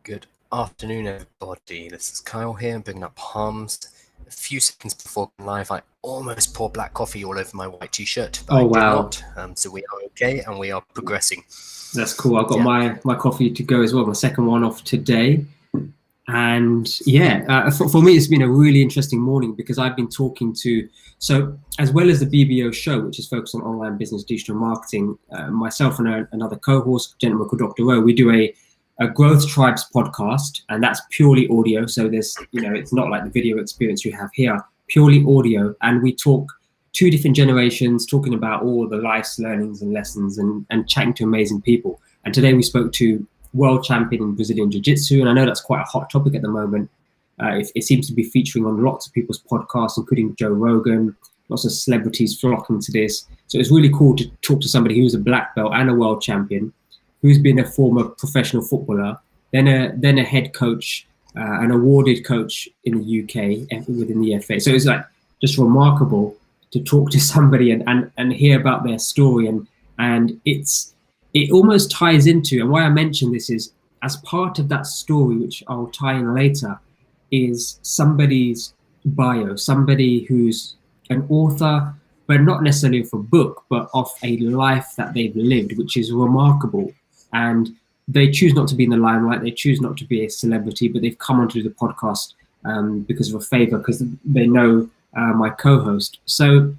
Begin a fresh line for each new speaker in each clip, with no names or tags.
Good afternoon, everybody. This is Kyle here, bringing up Palms. A few seconds before going live, I almost poured black coffee all over my white t-shirt, but I did not. So we are okay, and we are progressing.
That's cool. I've got my coffee to go as well, my second one off today. And for me, it's been a really interesting morning because I've been talking to, so as well as the BBO.SHOW, which is focused on online business, digital marketing, myself and another co-host, a gentleman called Dr. O, we do a Growth Tribes podcast, and that's purely audio. So there's, it's not like the video experience you have here, purely audio. And we talk two different generations, talking about all the life's learnings and lessons and chatting to amazing people. And today we spoke to world champion in Brazilian Jiu-Jitsu, and I know that's quite a hot topic at the moment. It seems to be featuring on lots of people's podcasts, including Joe Rogan, lots of celebrities flocking to this. So it's really cool to talk to somebody who's a black belt and a world champion, who's been a former professional footballer, then a head coach, an awarded coach in the UK within the FA. So it's like just remarkable to talk to somebody and hear about their story, and it almost ties into, and why I mention this is as part of that story, which I'll tie in later, is somebody's bio, somebody who's an author, but not necessarily of a book, but of a life that they've lived, which is remarkable. And they choose not to be in the limelight, they choose not to be a celebrity, but they've come onto the podcast because of a favor, because they know my co-host. So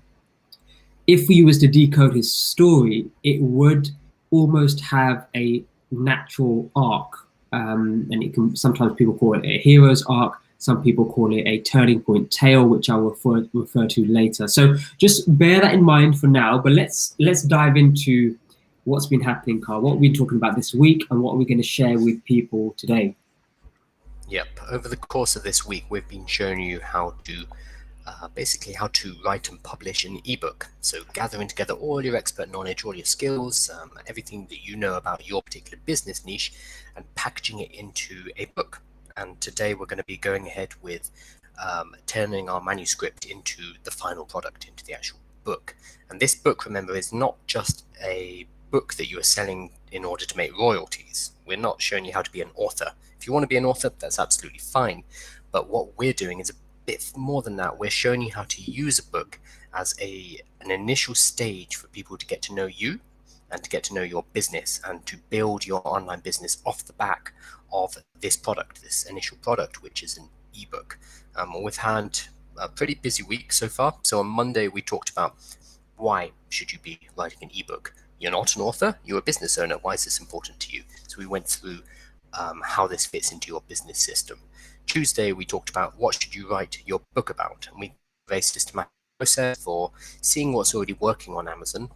if we was to decode his story, it would almost have a natural arc, and it can, sometimes people call it a hero's arc, some people call it a turning point tale, which I'll refer to later. So just bear that in mind for now, but let's dive into what's been happening, Carl, what we've been talking about this week, and what we're going to share with people today.
Yep, over the course of this week, we've been showing you how to basically how to write and publish an ebook. So gathering together all your expert knowledge, all your skills, everything that you know about your particular business niche, and packaging it into a book. And today we're going to be going ahead with turning our manuscript into the final product, into the actual book. And this book, remember, is not just a book that you are selling in order to make royalties. We're not showing you how to be an author. If you want to be an author, that's absolutely fine. But what we're doing is a bit more than that. We're showing you how to use a book as an initial stage for people to get to know you and to get to know your business and to build your online business off the back of this product, this initial product, which is an ebook. We've had a pretty busy week so far. So on Monday, we talked about why should you be writing an ebook? You're not an author, you're a business owner. Why is this important to you? So we went through how this fits into your business system. Tuesday, we talked about what should you write your book about, and we have a very systematic process for seeing what's already working on Amazon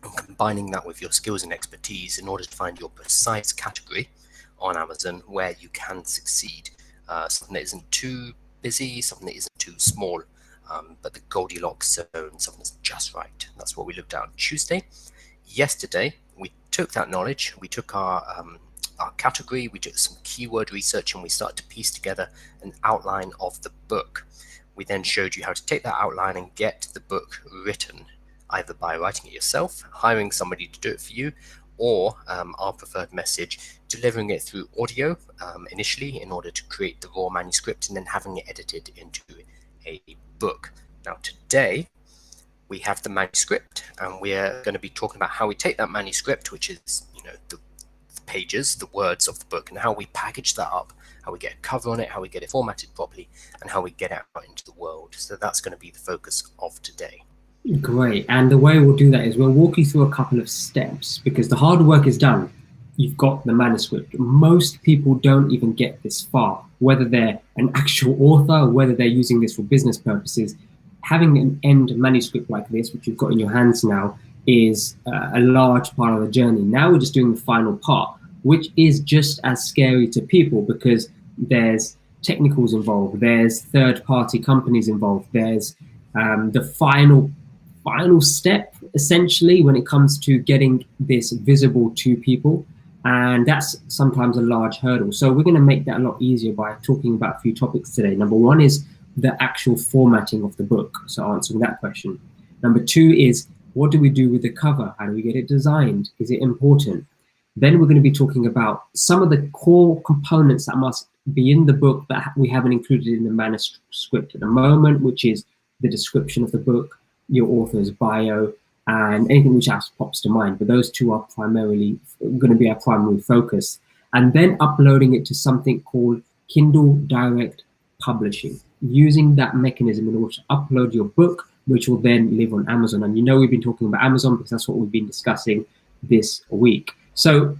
and combining that with your skills and expertise in order to find your precise category on Amazon where you can succeed. Something that isn't too busy, something that isn't too small, but the Goldilocks zone, something that's just right. That's what we looked at on Tuesday. Yesterday, we took that knowledge, we took our category, we did some keyword research, and we started to piece together an outline of the book. We then showed you how to take that outline and get the book written, either by writing it yourself, hiring somebody to do it for you, or our preferred message, delivering it through audio initially in order to create the raw manuscript and then having it edited into a book. Now today, we have the manuscript, and we're going to be talking about how we take that manuscript, which is, the pages, the words of the book, and how we package that up, how we get a cover on it, how we get it formatted properly, and how we get it out into the world. So that's going to be the focus of today.
Great. And the way we'll do that is we'll walk you through a couple of steps, because the hard work is done. You've got the manuscript. Most people don't even get this far, whether they're an actual author or whether they're using this for business purposes. Having an end manuscript like this, which you've got in your hands now, is a large part of the journey. Now we're just doing the final part, which is just as scary to people because there's technicals involved, there's third-party companies involved, there's the final step, essentially, when it comes to getting this visible to people. And that's sometimes a large hurdle. So we're going to make that a lot easier by talking about a few topics today. Number one is the actual formatting of the book, so answering that question. Number two is, what do we do with the cover? How do we get it designed? Is it important? Then we're going to be talking about some of the core components that must be in the book that we haven't included in the manuscript at the moment, which is the description of the book, your author's bio, and anything which else pops to mind. But those two are primarily going to be our primary focus. And then uploading it to something called Kindle Direct Publishing, using that mechanism in order to upload your book, which will then live on Amazon. And you know we've been talking about Amazon because that's what we've been discussing this week. So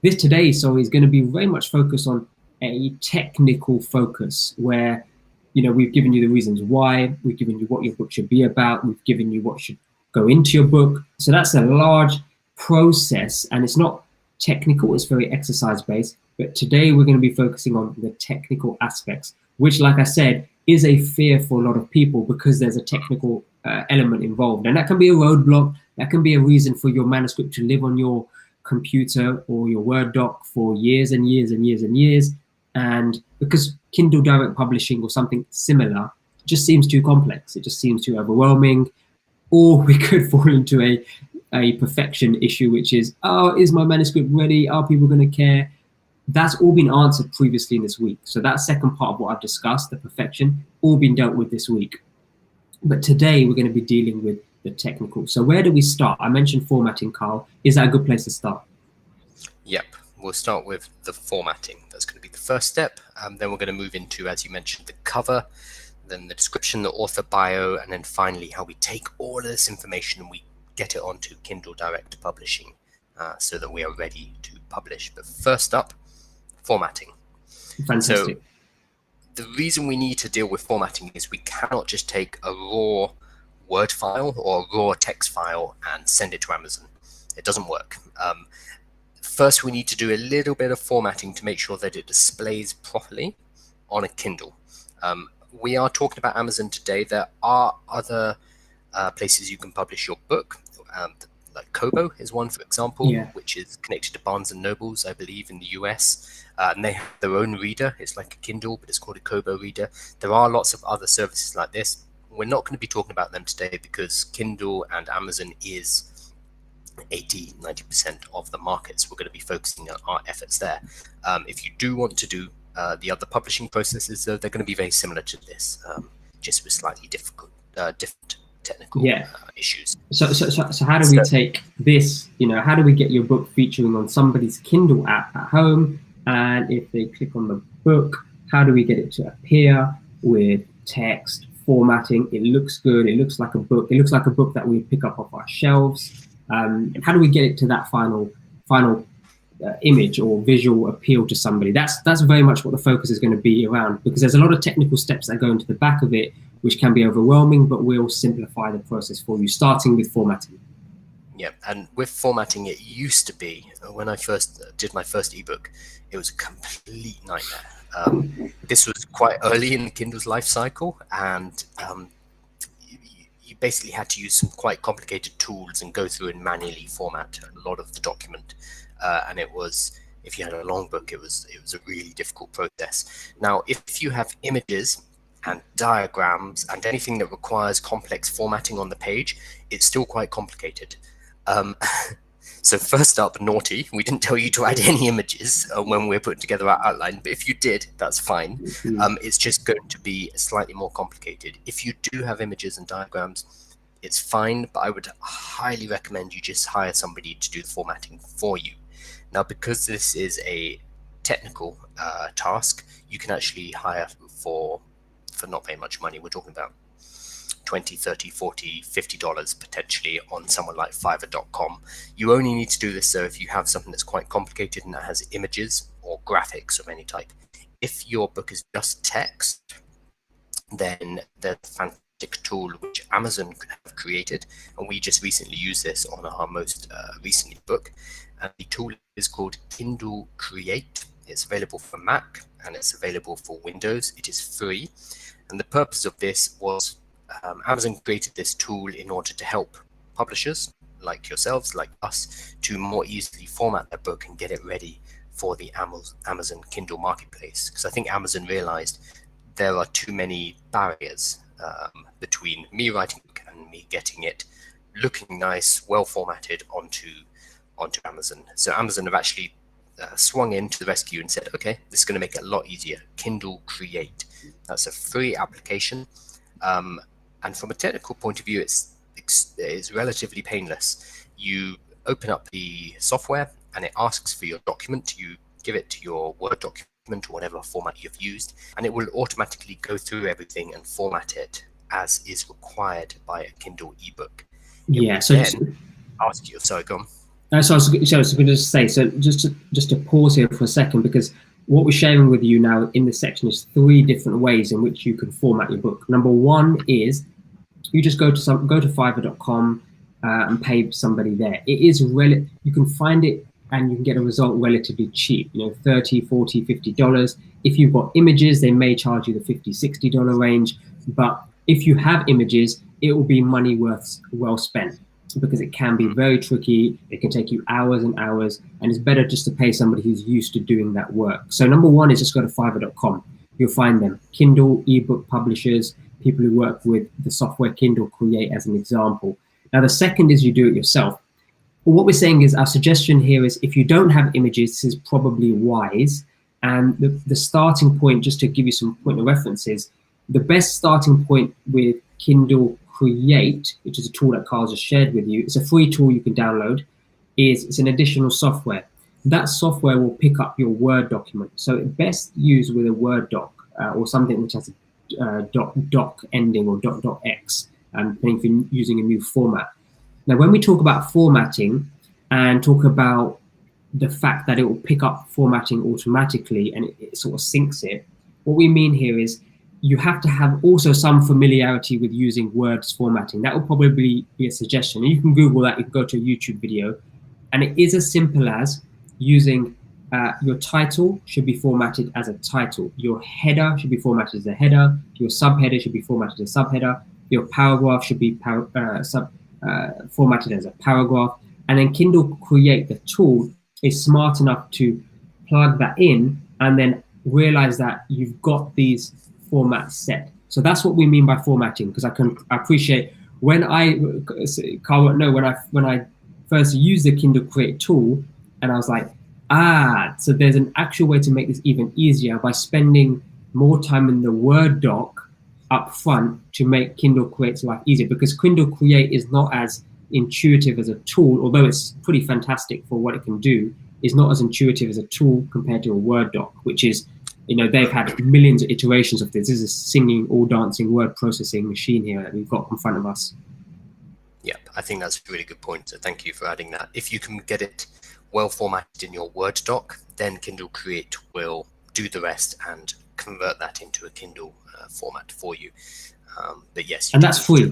today is going to be very much focused on a technical focus where, you know, we've given you the reasons why, we've given you what your book should be about, we've given you what should go into your book. So that's a large process, and it's not technical, it's very exercise based. But today we're going to be focusing on the technical aspects, which, like I said, is a fear for a lot of people because there's a technical element involved. And that can be a roadblock, that can be a reason for your manuscript to live on your computer or your Word doc for years and years and years and years. And because Kindle Direct Publishing or something similar just seems too complex, it just seems too overwhelming. Or we could fall into a perfection issue, which is, oh, is my manuscript ready? Are people going to care? That's all been answered previously in this week. So that second part of what I've discussed, the perfection, all been dealt with this week. But today we're going to be dealing with the technical. So where do we start? I mentioned formatting, Carl. Is that a good place to start?
Yep. We'll start with the formatting. That's going to be the first step. Then we're going to move into, as you mentioned, the cover, then the description, the author bio, and then finally how we take all of this information and we get it onto Kindle Direct Publishing so that we are ready to publish. But first up, formatting.
Fantastic.
So the reason we need to deal with formatting is we cannot just take a raw Word file or a raw text file and send it to Amazon. It doesn't work. First, we need to do a little bit of formatting to make sure that it displays properly on a Kindle. We are talking about Amazon today. There are other places you can publish your book. Like Kobo is one, for example, which is connected to Barnes & Nobles, I believe, in the US. And they have their own reader. It's like a Kindle, but it's called a Kobo reader. There are lots of other services like this. We're not going to be talking about them today because Kindle and Amazon is 80-90% of the markets. We're going to be focusing on our efforts there. If you do want to do the other publishing processes, though, they're going to be very similar to this, just with slightly different technical issues.
So how do we take this, you know, how do we get your book featuring on somebody's Kindle app at home? And if they click on the book, how do we get it to appear with text, formatting? It looks good. It looks like a book. It looks like a book that we pick up off our shelves. How do we get it to that final image or visual appeal to somebody? That's very much what the focus is going to be around, because there's a lot of technical steps that go into the back of it, which can be overwhelming, but we'll simplify the process for you, starting with formatting.
Yeah, and with formatting, it used to be, when I first did my first ebook, it was a complete nightmare. This was quite early in Kindle's life cycle, and you basically had to use some quite complicated tools and go through and manually format a lot of the document. And it was, if you had a long book, it was a really difficult process. Now, if you have images and diagrams and anything that requires complex formatting on the page, it's still quite complicated. So first up, naughty, we didn't tell you to add any images when we're putting together our outline, but if you did, that's fine. It's just going to be slightly more complicated. If you do have images and diagrams, it's fine, but I would highly recommend you just hire somebody to do the formatting for you. Now, because this is a technical task, you can actually hire for not very much money. We're talking about $20, $30, $40, $50 potentially on someone like Fiverr.com. You only need to do this though if you have something that's quite complicated and that has images or graphics of any type. If your book is just text, then there's a fantastic tool which Amazon have created, and we just recently used this on our most recent book. And the tool is called Kindle Create. It's available for Mac and it's available for Windows. It is free. And the purpose of this was Amazon created this tool in order to help publishers like yourselves, like us, to more easily format their book and get it ready for the Amazon Kindle marketplace. Because I think Amazon realized there are too many barriers between me writing and me getting it looking nice, well formatted onto onto Amazon. So Amazon have actually swung in to the rescue and said, okay, this is going to make it a lot easier. Kindle Create. That's a free application. And from a technical point of view, it's relatively painless. You open up the software and it asks for your document. You give it to your Word document or whatever format you've used, and it will automatically go through everything and format it as is required by a Kindle ebook.
Yeah, so
then ask you, sorry, go on.
So I was going to say, so just to pause here for a second, because what we're sharing with you now in this section is 3 different ways in which you can format your book. Number 1 is you just go to Fiverr.com and pay somebody there. It is you can find it and you can get a result relatively cheap, you know, $30, $40, $50. If you've got images, they may charge you the $50, $60 range. But if you have images, it will be money well spent, because it can be very tricky. It can take you hours and hours, and it's better just to pay somebody who's used to doing that work. So number 1 is just go to Fiverr.com. You'll find them. Kindle ebook publishers, people who work with the software Kindle Create as an example. Now, the second is you do it yourself. But what we're saying is our suggestion here is if you don't have images, this is probably wise. And the starting point, just to give you some point of references, the best starting point with Kindle Create, which is a tool that Carl just shared with you, it's a free tool you can download, it's an additional software. That software will pick up your Word document. So it's best used with a Word doc or something which has a doc ending or .x, depending if you're using a new format. Now, when we talk about formatting and talk about the fact that it will pick up formatting automatically and it sort of syncs it, what we mean here is you have to have also some familiarity with using Word's formatting. That will probably be a suggestion. And you can Google that, you can go to a YouTube video. And it is as simple as using your title should be formatted as a title. Your header should be formatted as a header. Your subheader should be formatted as a subheader. Your paragraph should be formatted as a paragraph. And then Kindle Create, the tool, is smart enough to plug that in and then realize that you've got these formats set. So that's what we mean by formatting, because I appreciate when Carl won't know, when I first used the Kindle Create tool, and I was like, so there's an actual way to make this even easier by spending more time in the Word doc up front to make Kindle Create's life easier, because Kindle Create is not as intuitive as a tool, although it's pretty fantastic for what it can do. Is not as intuitive as a tool compared to a Word doc, which is, you know, they've had millions of iterations of this. This is a singing, all dancing word processing machine here that we've got in front of us.
Yep, I think that's a really good point. So thank you for adding that. If you can get it well formatted in your Word doc, then Kindle Create will do the rest and convert that into a Kindle format for you. But yes,
and that's free.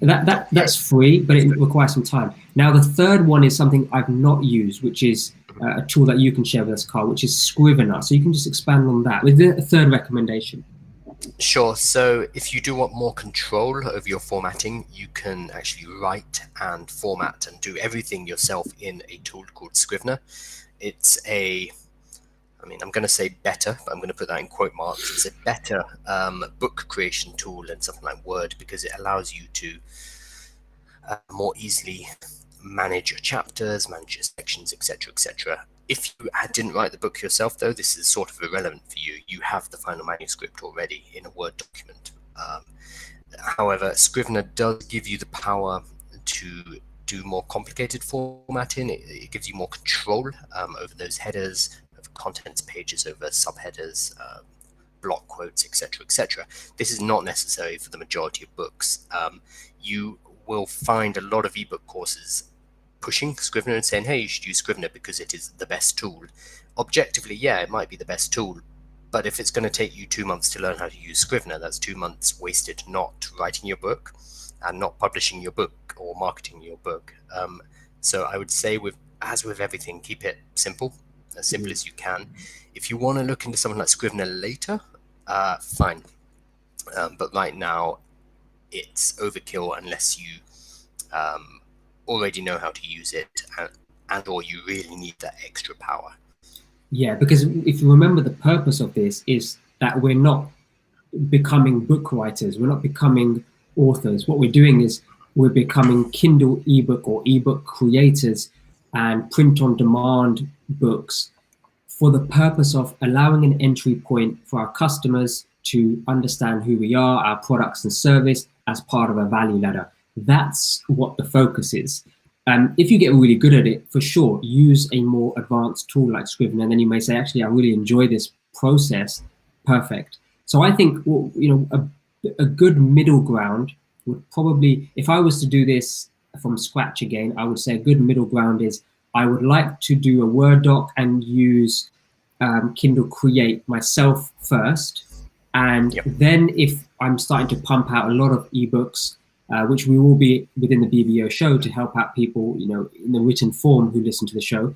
That's free, but it requires some time. Now, the third one is something I've not used, which is a tool that you can share with us, Carl, which is Scrivener. So you can just expand on that with a third recommendation.
Sure. So if you do want more control over your formatting, you can actually write and format and do everything yourself in a tool called Scrivener. It's I'm going to say better, but I'm going to put that in quote marks. It's a better book creation tool than something like Word, because it allows you to more easily manage your chapters, manage your sections, etc., etc. If you didn't write the book yourself, though, this is sort of irrelevant for you. You have the final manuscript already in a Word document. However, Scrivener does give you the power to do more complicated formatting. It gives you more control over those headers, over contents pages, over subheaders, block quotes, etc., etc. This is not necessary for the majority of books. You will find a lot of ebook courses pushing Scrivener and saying, hey, you should use Scrivener because it is the best tool. Objectively, yeah, it might be the best tool, but if it's going to take you 2 months to learn how to use Scrivener, that's 2 months wasted not writing your book and not publishing your book or marketing your book. So I would say, as with everything, keep it simple as you can. If you want to look into something like Scrivener later, fine. But right now, it's overkill unless you already know how to use it and or you really need that extra power.
Yeah, because if you remember, the purpose of this is that we're not becoming book writers, we're not becoming authors. What we're doing is we're becoming Kindle ebook or ebook creators and print-on-demand books for the purpose of allowing an entry point for our customers to understand who we are, our products and service as part of a value ladder. That's what the focus is. If you get really good at it, for sure, use a more advanced tool like Scrivener, and then you may say, actually, I really enjoy this process. Perfect. So I think, a good middle ground would probably, if I was to do this from scratch again, I would say a good middle ground is I would like to do a Word doc and use Kindle Create myself first. And then if I'm starting to pump out a lot of ebooks, which we will be within the BBO show to help out people, in the written form who listen to the show,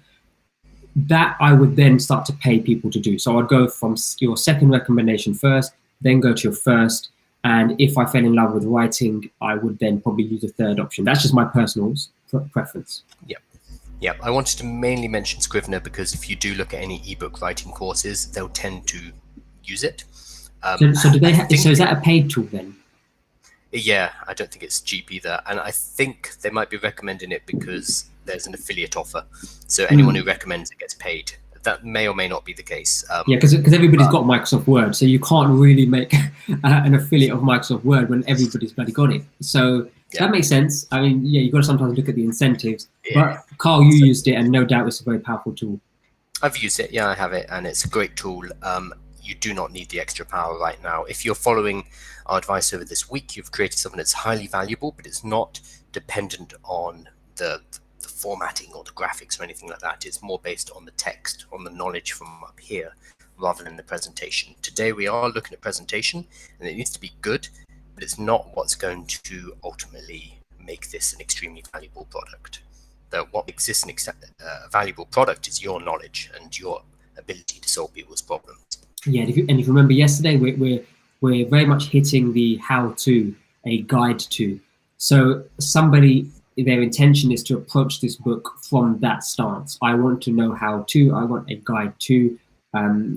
that I would then start to pay people to do. So I'd go from your second recommendation first, then go to your first. And if I fell in love with writing, I would then probably use the third option. That's just my personal preference.
Yeah, I wanted to mainly mention Scrivener because if you do look at any ebook writing courses, they'll tend to use it.
So do they? So is that a paid tool then?
Yeah, I don't think it's cheap either, and I think they might be recommending it because there's an affiliate offer. So anyone who recommends it gets paid. That may or may not be the case.
Yeah, because everybody's got Microsoft Word, so you can't really make an affiliate of Microsoft Word when everybody's bloody got it. So that makes sense. I mean, yeah, you've got to sometimes look at the incentives. Yeah. But Carl, you used it, and no doubt it's a very powerful tool.
I've used it. Yeah, I have it, and it's a great tool. You do not need the extra power right now. If you're following our advice over this week, you've created something that's highly valuable, but it's not dependent on the formatting or the graphics or anything like that. It's more based on the text, on the knowledge from up here, rather than the presentation. Today we are looking at presentation, and it needs to be good, but it's not what's going to ultimately make this an extremely valuable product. What makes this a valuable product is your knowledge and your ability to solve people's problems.
Yeah, and if you remember yesterday, we're very much hitting the how-to, a guide to. So somebody, their intention is to approach this book from that stance. I want to know how to, I want a guide to.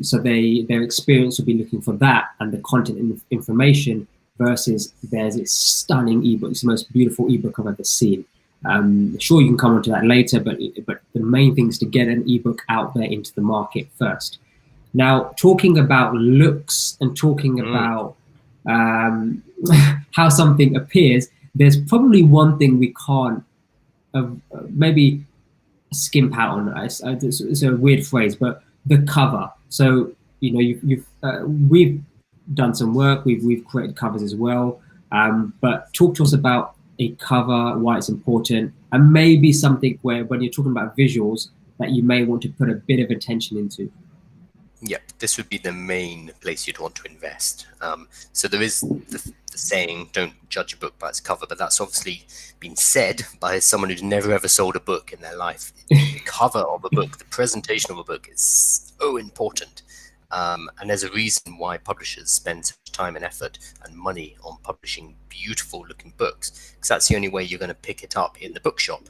So their experience will be looking for that and the content and information versus there's this stunning ebook. It's the most beautiful ebook I've ever seen. Sure, you can come onto that later, but the main thing is to get an ebook out there into the market first. Now, talking about looks and talking about how something appears, there's probably one thing we can't maybe skimp out on. It's a weird phrase, but the cover. So we've done some work. We've created covers as well. But talk to us about a cover, why it's important, and maybe something where when you're talking about visuals that you may want to put a bit of attention into.
Yep, this would be the main place you'd want to invest. So there is the saying, don't judge a book by its cover, but that's obviously been said by someone who's never ever sold a book in their life. The cover of a book, the presentation of a book is so important. And there's a reason why publishers spend such time and effort and money on publishing beautiful looking books, because that's the only way you're going to pick it up in the bookshop,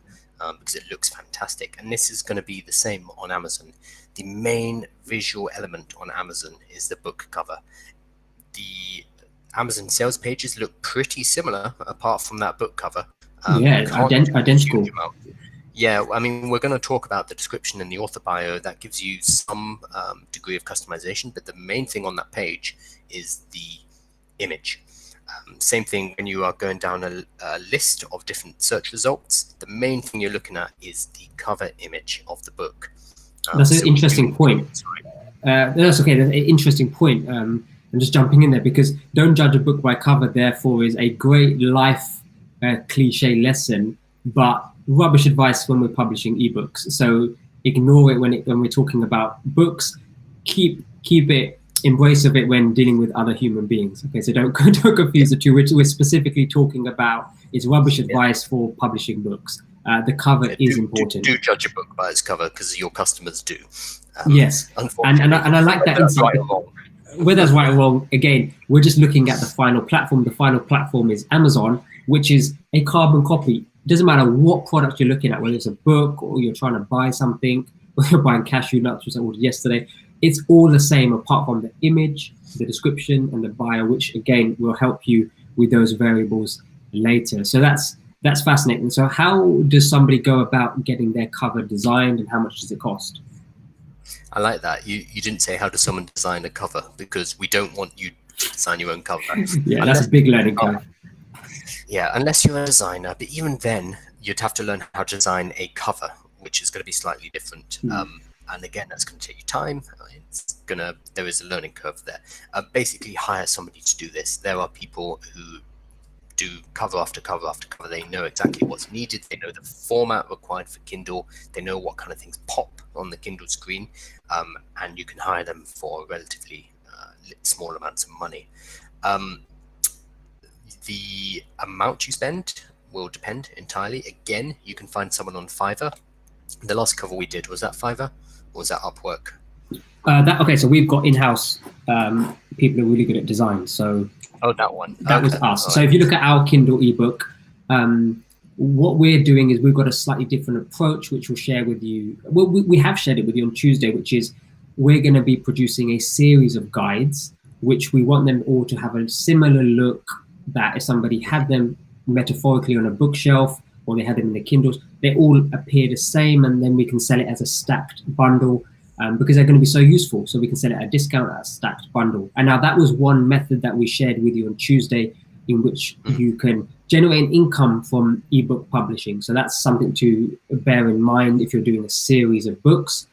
because it looks fantastic. And this is going to be the same on Amazon. The main visual element on Amazon is the book cover. The Amazon sales pages look pretty similar apart from that book cover.
Identical.
Yeah, I mean, we're going to talk about the description and the author bio. That gives you some degree of customization, but the main thing on that page is the image. Same thing when you are going down a list of different search results. The main thing you're looking at is the cover image of the book.
That's an interesting point. That's okay. That's an interesting point. I'm just jumping in there because don't judge a book by cover, therefore, is a great life cliche lesson, but rubbish advice when we're publishing ebooks. So ignore it when we're talking about books. Keep it, embrace of it when dealing with other human beings. Okay, so don't confuse the two. We're specifically talking about it's rubbish advice for publishing books. The cover is important.
Do judge a book by its cover because your customers do.
Yes, and I like that insight.
Right or wrong.
Whether that's right or wrong, again, we're just looking at the final platform. The final platform is Amazon, which is a carbon copy. It doesn't matter what product you're looking at, whether it's a book or you're trying to buy something, or you're buying cashew nuts, which I ordered yesterday. It's all the same apart from the image, the description, and the bio, which again will help you with those variables later. So that's That's fascinating. So how does somebody go about getting their cover designed, and how much does it cost?
I like that. You didn't say how does someone design a cover, because we don't want you to design your own cover.
Yeah, that's a big learning curve.
Yeah, unless you're a designer, but even then, you'd have to learn how to design a cover, which is going to be slightly different. And again, that's going to take you time. There is a learning curve there. Basically, hire somebody to do this. There are people who do cover after cover after cover. They know exactly what's needed. They know the format required for Kindle. They know what kind of things pop on the Kindle screen, and you can hire them for relatively small amounts of money. The amount you spend will depend entirely. Again, you can find someone on Fiverr. The last cover we did, was that Fiverr or was that Upwork?
Okay, so we've got in-house people who are really good at design. So
that one.
That was us. So if you look at our Kindle ebook, what we're doing is we've got a slightly different approach, which we'll share with you. Well, we have shared it with you on Tuesday, which is we're going to be producing a series of guides, which we want them all to have a similar look, that if somebody had them metaphorically on a bookshelf or they had them in their Kindles, they all appear the same, and then we can sell it as a stacked bundle. Because they're going to be so useful. So we can sell it at a discount at a stacked bundle. And now that was one method that we shared with you on Tuesday, in which you can generate an income from ebook publishing. So that's something to bear in mind if you're doing a series of books,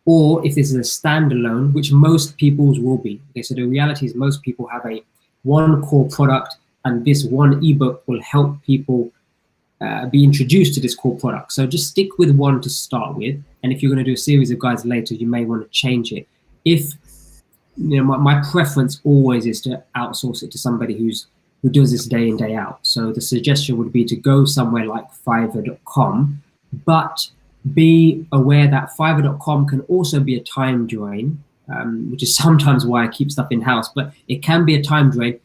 or if this is a standalone, which most people's will be. Okay, so the reality is most people have one core product, and this one ebook will help people be introduced to this core product. So just stick with one to start with, and if you're going to do a series of guides later, you may want to change it. If my preference always is to outsource it to somebody who does this day in, day out. So the suggestion would be to go somewhere like Fiverr.com, but be aware that Fiverr.com can also be a time drain, which is sometimes why I keep stuff in-house, but it can be a time drain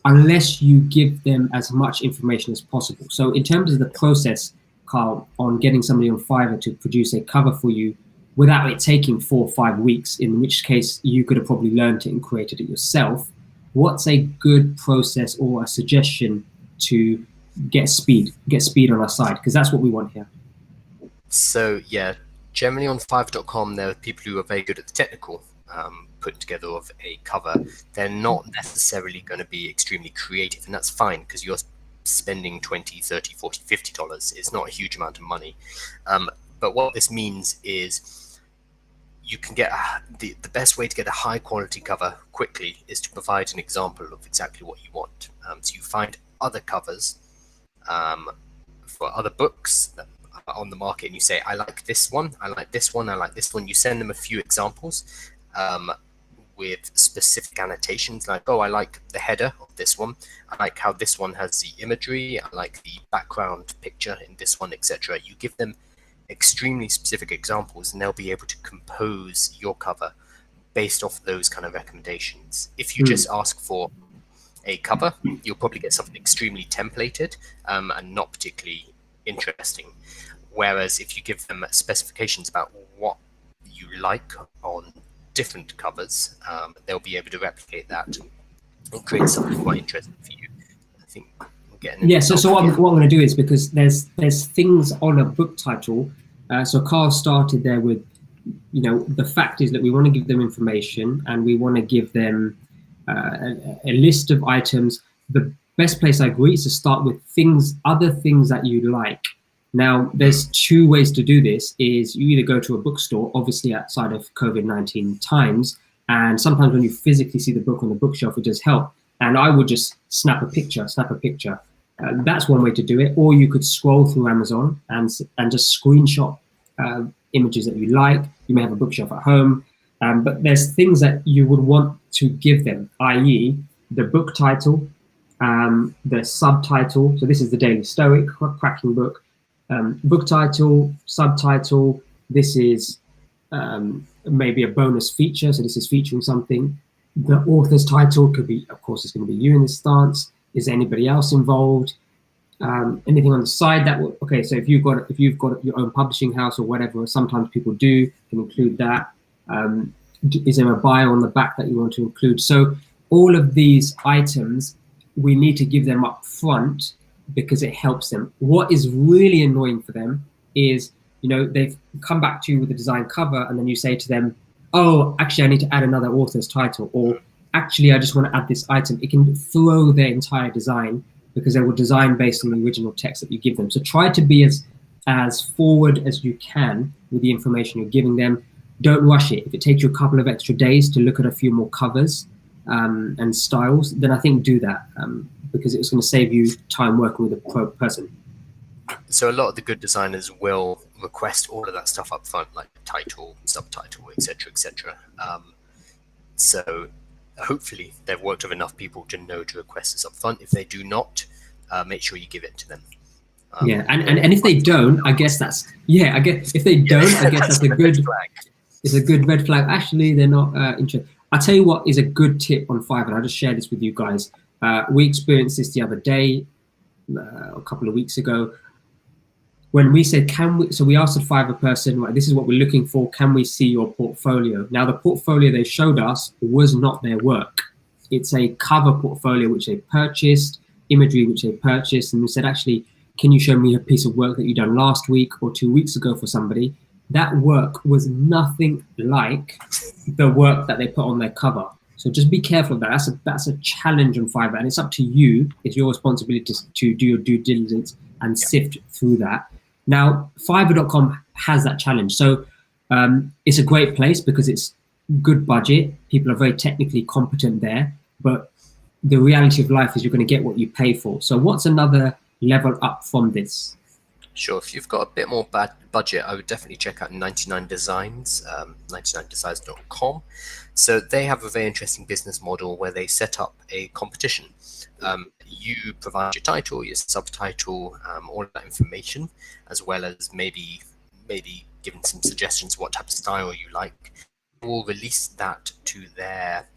unless you give them as much information as possible. So in terms of the process, Carl, on getting somebody on Fiverr to produce a cover for you without it taking 4 or 5 weeks, in which case you could have probably learned it and created it yourself, what's a good process or a suggestion to get speed on our side? Because that's what we want here.
So yeah, generally on Fiverr.com, there are people who are very good at the technical putting together of a cover. They're not necessarily going to be extremely creative, and that's fine, because you're spending $20, $30, $40, $50. It's not a huge amount of money. But what this means is you can get the best way to get a high quality cover quickly is to provide an example of exactly what you want. So you find other covers for other books that are on the market, and you say, I like this one, I like this one, I like this one. You send them a few examples with specific annotations, like, oh, I like the header of this one, I like how this one has the imagery, I like the background picture in this one, etc. You give them extremely specific examples, and they'll be able to compose your cover based off those kind of recommendations. If you just ask for a cover, you'll probably get something extremely templated and not particularly interesting. Whereas if you give them specifications about what you like on different covers, they'll be able to replicate that and create something quite interesting for you. I think we're getting
so what I'm going to do is, because there's things on a book title. So Carl started there with, the fact is that we want to give them information, and we want to give them a list of items. The best place, I agree, is to start with other things that you like. Now, there's 2 ways to do this. Is you either go to a bookstore, obviously outside of COVID-19 times, and sometimes when you physically see the book on the bookshelf, it does help. And I would just snap a picture. That's one way to do it. Or you could scroll through Amazon and just screenshot images that you like. You may have a bookshelf at home, but there's things that you would want to give them, i.e. the book title, the subtitle. So this is the Daily Stoic, cracking book. Book title, subtitle. This is maybe a bonus feature, so this is featuring something. The author's title could be, of course, it's going to be you in this stance. Is anybody else involved? Anything on the side that will, okay, so if you've got your own publishing house or whatever, sometimes people do, can include that. Is there a bio on the back that you want to include? So all of these items, we need to give them up front, because it helps them. What is really annoying for them is, they've come back to you with a design cover, and then you say to them, oh, actually, I need to add another author's title, or actually, I just want to add this item. It can throw their entire design because they will design based on the original text that you give them. So try to be as forward as you can with the information you're giving them. Don't rush it. If it takes you a couple of extra days to look at a few more covers and styles, then I think do that, because it's going to save you time working with a pro person.
So a lot of the good designers will request all of that stuff up front, like title, subtitle, etc., etc. So hopefully they've worked with enough people to know to request this up front. If they do not, make sure you give it to them.
And if they don't, I guess that's I guess if they don't, I guess that's a good flag. It's a good red flag. Actually, they're not interested. I'll tell you what is a good tip on Fiverr, and I'll just share this with you guys. We experienced this the other day, a couple of weeks ago, when we said, so we asked a Fiverr person, right, this is what we're looking for, can we see your portfolio? Now, the portfolio they showed us was not their work. It's a cover portfolio which they purchased, imagery which they purchased, and we said, actually, can you show me a piece of work that you done last week or 2 weeks ago for somebody? That work was nothing like the work that they put on their cover. So just be careful of that. That's a challenge on Fiverr, and it's up to you. It's your responsibility to do your due diligence and sift through that. Now, Fiverr.com has that challenge. So it's a great place because it's good budget. People are very technically competent there, but the reality of life is you're going to get what you pay for. So what's another level up from this?
Sure. If you've got a bit more budget, I would definitely check out 99 Designs, 99designs.com. So they have a very interesting business model where they set up a competition. You provide your title, your subtitle, all of that information, as well as maybe giving some suggestions what type of style you like. We'll release that to their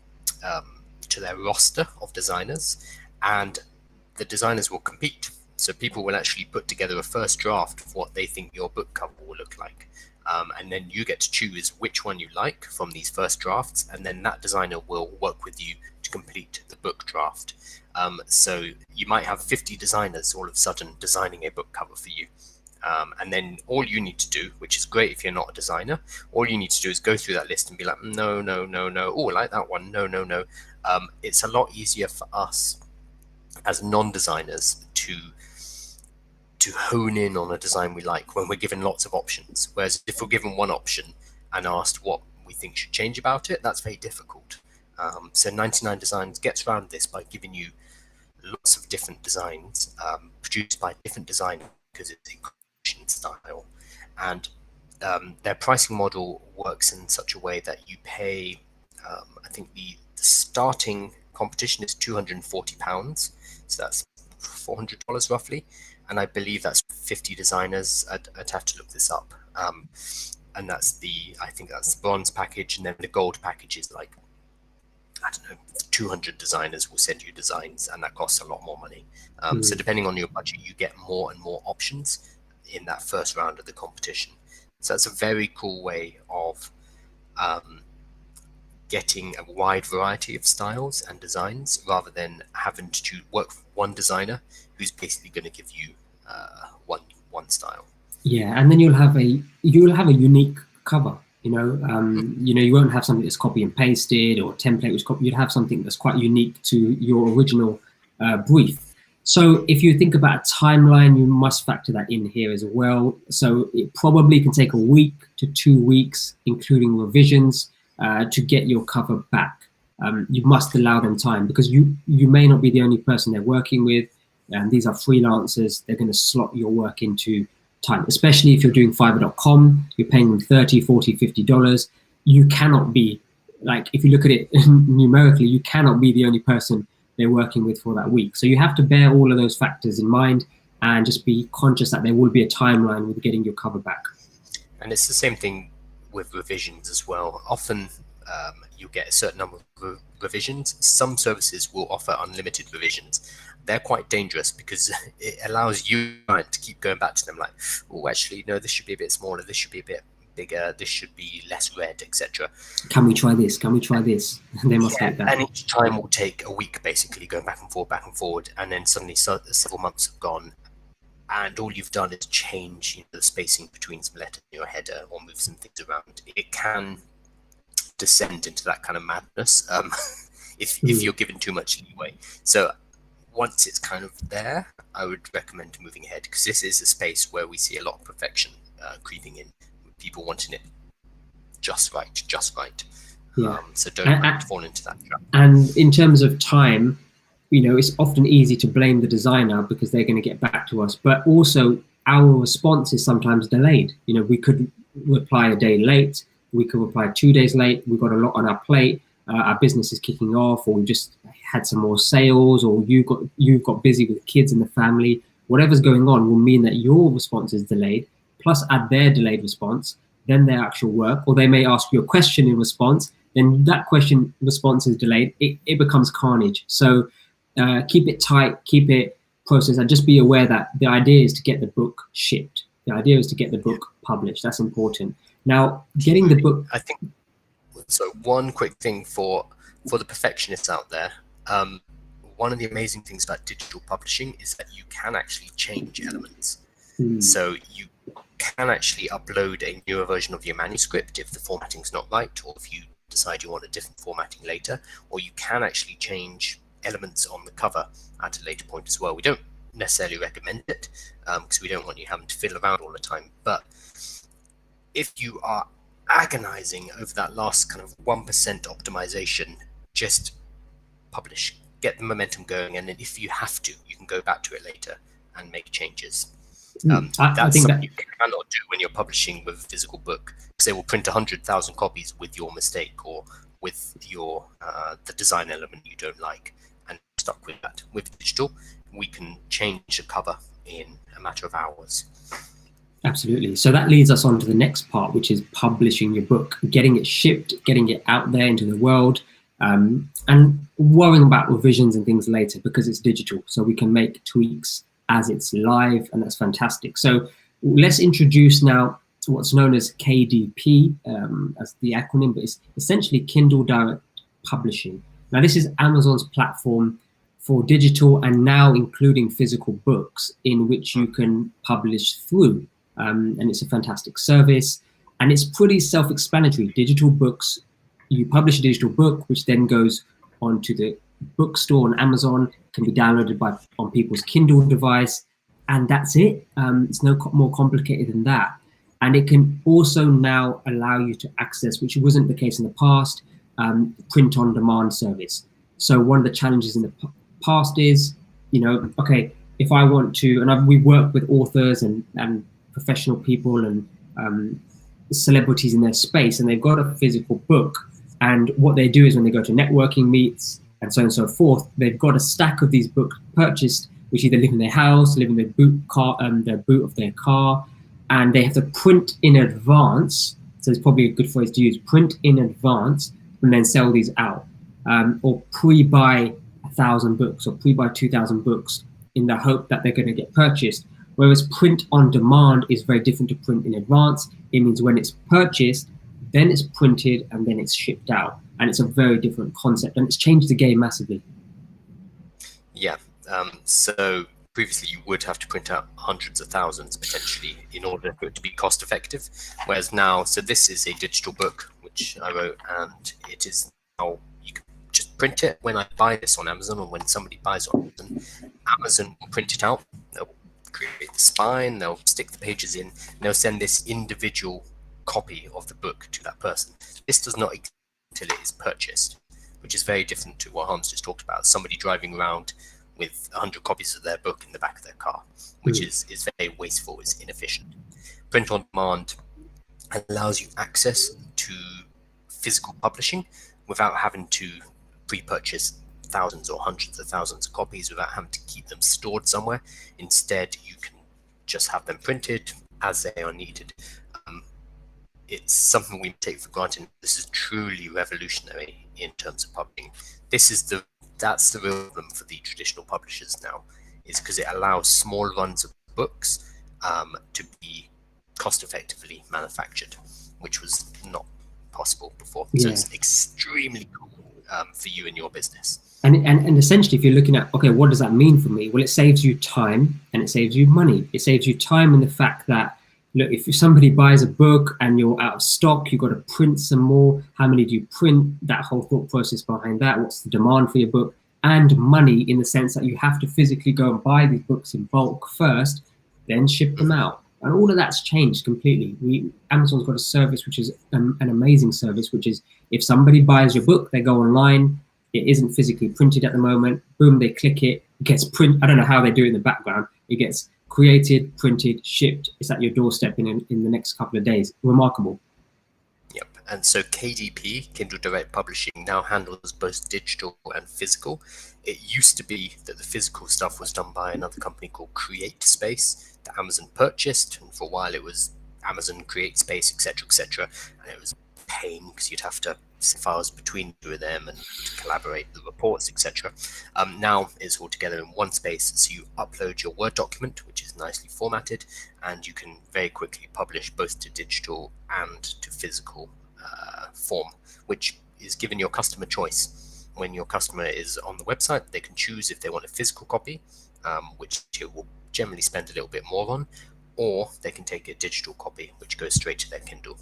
roster of designers, and the designers will compete. So people will actually put together a first draft of what they think your book cover will look like. And then you get to choose which one you like from these first drafts, and then that designer will work with you to complete the book draft. So you might have 50 designers all of a sudden designing a book cover for you. And then all you need to do, which is great if you're not a designer, all you need to do is go through that list and be like, no. Oh, I like that one. No. It's a lot easier for us as non-designers to hone in on a design we like when we're given lots of options. Whereas if we're given one option and asked what we think should change about it, that's very difficult. So 99 Designs gets around this by giving you lots of different designs produced by different designers because it's a competition style. And their pricing model works in such a way that you pay, I think the starting competition is £240. So that's $400 roughly. And I believe that's 50 designers. I'd have to look this up. And I think that's the bronze package. And then the gold package is like, I don't know, 200 designers will send you designs, and that costs a lot more money. So depending on your budget, you get more and more options in that first round of the competition. So that's a very cool way of getting a wide variety of styles and designs rather than having to work with one designer who's basically going to give you one style.
Yeah, and then you'll have a unique cover. You won't have something that's copy and pasted or template was copied. You'd have something that's quite unique to your original brief. So if you think about a timeline, you must factor that in here as well. So it probably can take a week to 2 weeks, including revisions, to get your cover back. You must allow them time because you may not be the only person they're working with. These are freelancers. They're going to slot your work into time, especially if you're doing Fiverr.com, you're paying them $30, $40, $50. You cannot be, like, if you look at it numerically, you cannot be the only person they're working with for that week. So you have to bear all of those factors in mind and just be conscious that there will be a timeline with getting your cover back.
And it's the same thing with revisions as well. Often you get a certain number of revisions. Some services will offer unlimited revisions. They're quite dangerous because it allows you to keep going back to them like, oh, actually, no, this should be a bit smaller, this should be a bit bigger, this should be less red, etc.
Can we try this? Can we try this? They must take that.
And each time will take a week, basically, going back and forward, and then suddenly several months have gone, and all you've done is change the spacing between some letters in your header or move some things around. It can descend into that kind of madness if you're given too much leeway. So once it's kind of there, I would recommend moving ahead, because this is a space where we see a lot of perfection creeping in, people wanting it just right. So don't fall into that trap.
And in terms of time, it's often easy to blame the designer because they're going to get back to us, but also our response is sometimes delayed. We could reply a day late, we could reply 2 days late, we've got a lot on our plate, our business is kicking off, or we just had some more sales, or you've got busy with kids and the family. Whatever's going on will mean that your response is delayed, plus add their delayed response, then their actual work, or they may ask you a question in response, then that question response is delayed. It becomes carnage. So keep it tight, keep it processed, and just be aware that the idea is to get the book shipped. The idea is to get the book published. That's important. Now, getting the book...
I think, so one quick thing for the perfectionists out there, one of the amazing things about digital publishing is that you can actually change elements. So you can actually upload a newer version of your manuscript if the formatting's not right, or if you decide you want a different formatting later, or you can actually change elements on the cover at a later point as well. We don't necessarily recommend it because we don't want you having to fiddle around all the time. But if you are agonizing over that last kind of 1% optimization, just publish, get the momentum going, and then if you have to, you can go back to it later and make changes. That's something you cannot do when you're publishing with a physical book, because they will print 100,000 copies with your mistake or with your the design element you don't like, and stuck with that. With digital, we can change the cover in a matter of hours.
Absolutely. So that leads us on to the next part, which is publishing your book, getting it shipped, getting it out there into the world, and worrying about revisions and things later because it's digital. So we can make tweaks as it's live, and that's fantastic. So let's introduce now what's known as KDP as the acronym, but it's essentially Kindle Direct Publishing. Now, this is Amazon's platform for digital and now including physical books in which you can publish through. And it's a fantastic service, and it's pretty self-explanatory. Digital books, you publish a digital book, which then goes onto the bookstore on Amazon, can be downloaded on people's Kindle device, and that's it. It's no more complicated than that. And it can also now allow you to access, which wasn't the case in the past, print-on-demand service. So one of the challenges in the past is, okay, if I want to, and we work with authors and professional people and celebrities in their space, and they've got a physical book, and what they do is when they go to networking meets and so on and so forth, they've got a stack of these books purchased, which either live in their house, live in their boot of their car, and they have to print in advance. So it's probably a good phrase to use: print in advance, and then sell these out, or pre-buy 1,000 books or pre-buy 2,000 books in the hope that they're going to get purchased. Whereas print on demand is very different to print in advance. It means when it's purchased, then it's printed, and then it's shipped out. And it's a very different concept, and it's changed the game massively.
Yeah. So previously you would have to print out hundreds of thousands potentially in order for it to be cost effective. Whereas now, so this is a digital book, which I wrote, and it is now, you can just print it. When I buy this on Amazon, or when somebody buys it on Amazon will print it out. They'll create the spine, they'll stick the pages in, and they'll send this individual copy of the book to that person. This does not exist until it is purchased, which is very different to what Hans just talked about. Somebody driving around with 100 copies of their book in the back of their car, which is very wasteful, is inefficient. Print on demand allows you access to physical publishing without having to pre-purchase thousands or hundreds of thousands of copies, without having to keep them stored somewhere. Instead, you can just have them printed as they are needed. It's something we take for granted. This is truly revolutionary in terms of publishing. That's the real problem for the traditional publishers now, is because it allows small runs of books to be cost effectively manufactured. which was not possible before.
Yeah.
So it's extremely cool for you and your business.
And essentially, if you're looking at, okay, what does that mean for me? Well, it saves you time and it saves you money. It saves you time in the fact that, look, if somebody buys a book and you're out of stock, you've got to print some more. How many do you print? That whole thought process behind that. What's the demand for your book? And money, in the sense that you have to physically go and buy these books in bulk first, then ship them out. And all of that's changed completely. Amazon's got a service which is an amazing service, which is if somebody buys your book, they go online, it isn't physically printed at the moment, boom, they click it, it gets print. I don't know how they do it in the background. It gets created, printed, shipped. It's at your doorstep in the next couple of days. Remarkable.
Yep. And so KDP, Kindle Direct Publishing, now handles both digital and physical. It used to be that the physical stuff was done by another company called CreateSpace that Amazon purchased, and for a while it was Amazon CreateSpace, etc., and it was a pain because you'd have to send files between the two of them and to collaborate the reports, etc. Now it's all together in one space, so you upload your Word document, which is nicely formatted, and you can very quickly publish both to digital and to physical form, which is giving your customer choice. When your customer is on the website, they can choose if they want a physical copy, which it will generally spend a little bit more on, or they can take a digital copy, which goes straight to their Kindle.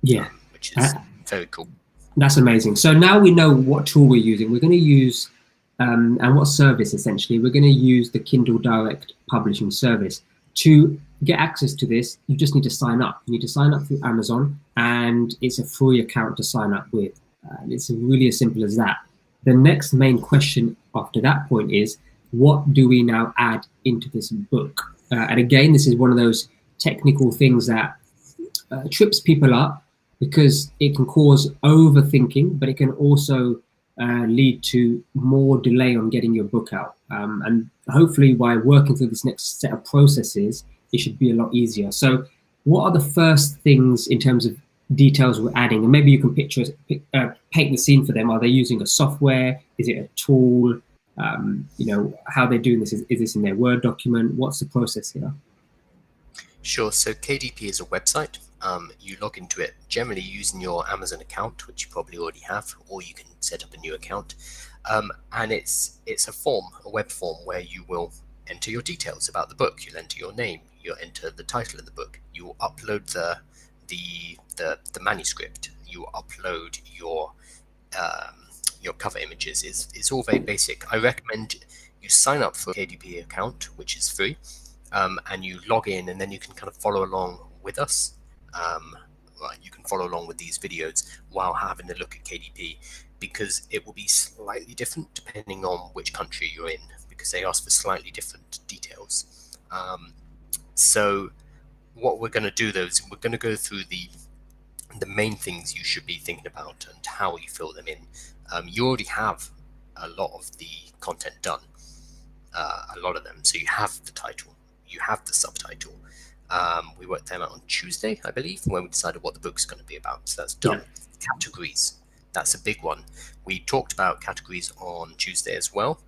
Yeah,
which is very cool.
That's amazing. So now we know what tool we're using. We're going to use, and what service essentially, we're going to use the Kindle Direct Publishing service. To get access to this, you just need to sign up. You need to sign up through Amazon, and it's a free account to sign up with. It's really as simple as that. The next main question after that point is, what do we now add into this book? And again, this is one of those technical things that trips people up, because it can cause overthinking, but it can also lead to more delay on getting your book out. And hopefully by working through this next set of processes, it should be a lot easier. So what are the first things in terms of details we're adding? And maybe you can paint the scene for them. Are they using a software? Is it a tool? How they're doing this? Is this in their Word document? What's the process here?
Sure. So KDP is a website. You log into it generally using your Amazon account, which you probably already have, or you can set up a new account. And it's a form, a web form, where you will enter your details about the book. You'll enter your name. You'll enter the title of the book. You will upload the manuscript. You will upload your cover images. It's all very basic. I recommend you sign up for a KDP account, which is free, and you log in, and then you can kind of follow along with us. You can follow along with these videos while having a look at KDP, because it will be slightly different depending on which country you're in, because they ask for slightly different details. So what we're going to do, though, is we're going to go through the main things you should be thinking about and how you fill them in. You already have a lot of the content done, a lot of them. So you have the title, you have the subtitle. We worked them out on Tuesday, I believe, when we decided what the book's going to be about. So that's done. Yeah. Categories, that's a big one. We talked about categories on Tuesday as well,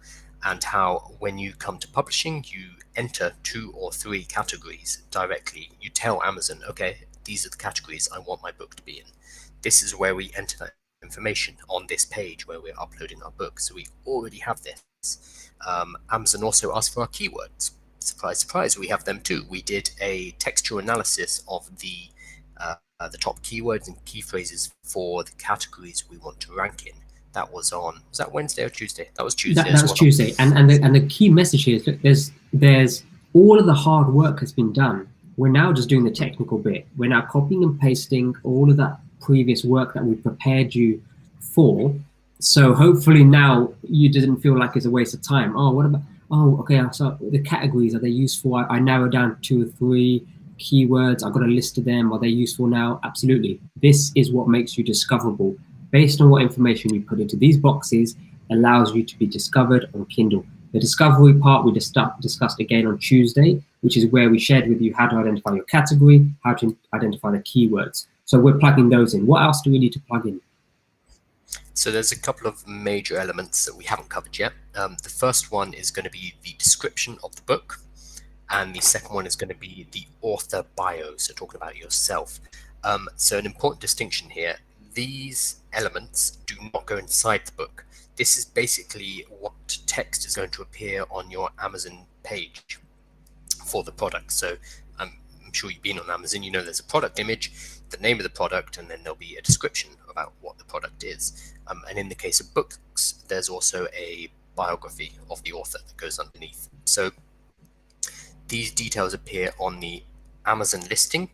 and how when you come to publishing, you enter 2 or 3 categories directly. You tell Amazon, okay, these are the categories I want my book to be in. This is where we enter that information on this page where we're uploading our book. So we already have this. Amazon also asked for our keywords. Surprise, surprise, we have them too. We did a textual analysis of the top keywords and key phrases for the categories we want to rank in. That was that Wednesday or Tuesday? That was Tuesday. That
was Tuesday. And the key message here is that there's all of the hard work has been done. We're now just doing the technical bit. We're now copying and pasting all of that previous work that we prepared you for. So hopefully now you didn't feel like it's a waste of time. Okay, so the categories, are they useful? I narrowed down 2 or 3 keywords. I've got a list of them. Are they useful now? Absolutely. This is what makes you discoverable. Based on what information you put into these boxes, allows you to be discovered on Kindle. The discovery part we discussed again on Tuesday, which is where we shared with you how to identify your category, how to identify the keywords. So we're plugging those in. What else do we need to plug in?
So there's a couple of major elements that we haven't covered yet. The first one is going to be the description of the book, and the second one is going to be the author bio, so talking about yourself. So an important distinction here, these elements do not go inside the book. This is basically what text is going to appear on your Amazon page for the product. So I'm sure you've been on Amazon, you know there's a product image, the name of the product, and then there'll be a description about what the product is. And in the case of books, there's also a biography of the author that goes underneath. So these details appear on the Amazon listing.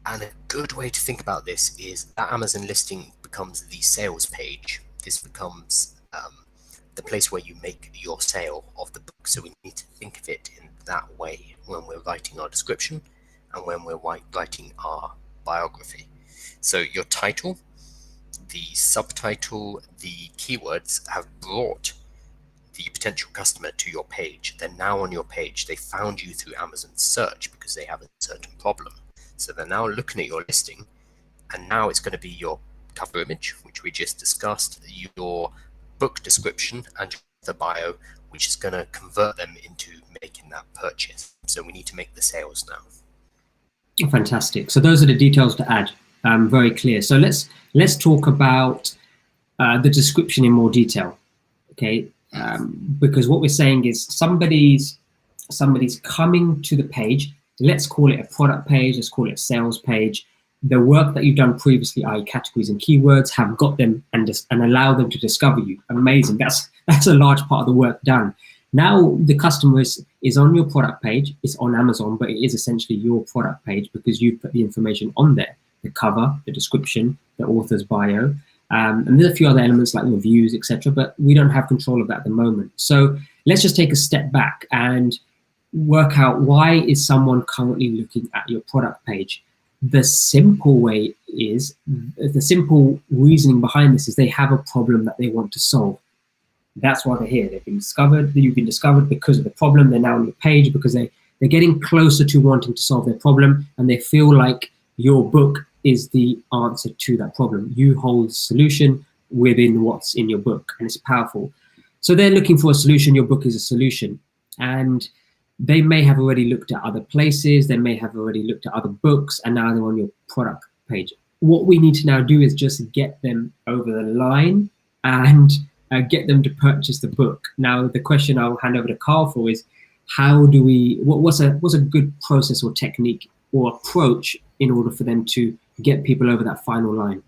And a good way to think about this is that Amazon listing becomes the sales page. This becomes the place where you make your sale of the book. So we need to think of it in that way when we're writing our description and when we're writing our biography. So your title, the subtitle, the keywords have brought the potential customer to your page. They're now on your page. They found you through Amazon search because they have a certain problem. So they're now looking at your listing, and now it's going to be your cover image, which we just discussed, your book description, and the bio, which is going to convert them into making that purchase. So we need to make the sales now.
Fantastic. So those are the details to add. Very clear. So let's talk about the description in more detail. Okay, because what we're saying is somebody's coming to the page. Let's call it a product page, let's call it a sales page. The work that you've done previously, i.e. categories and keywords, have got them and allow them to discover you. Amazing, that's a large part of the work done. Now the customer is on your product page, it's on Amazon, but it is essentially your product page because you put the information on there, the cover, the description, the author's bio, and there's a few other elements like reviews, etc., but we don't have control of that at the moment. So let's just take a step back and work out why is someone currently looking at your product page. The simple reasoning behind this is they have a problem that they want to solve. That's why they're here. They've been discovered, you've been discovered because of the problem. They're now on your page because they're getting closer to wanting to solve their problem, and they feel like your book is the answer to that problem. You hold the solution within what's in your book, and it's powerful. So they're looking for a solution. Your book is a solution, and they may have already looked at other places, they may have already looked at other books, and now they're on your product page. What we need to now do is just get them over the line and get them to purchase the book. Now, the question I'll hand over to Carl for is, how do we, what's a good process or technique or approach in order for them to get people over that final line?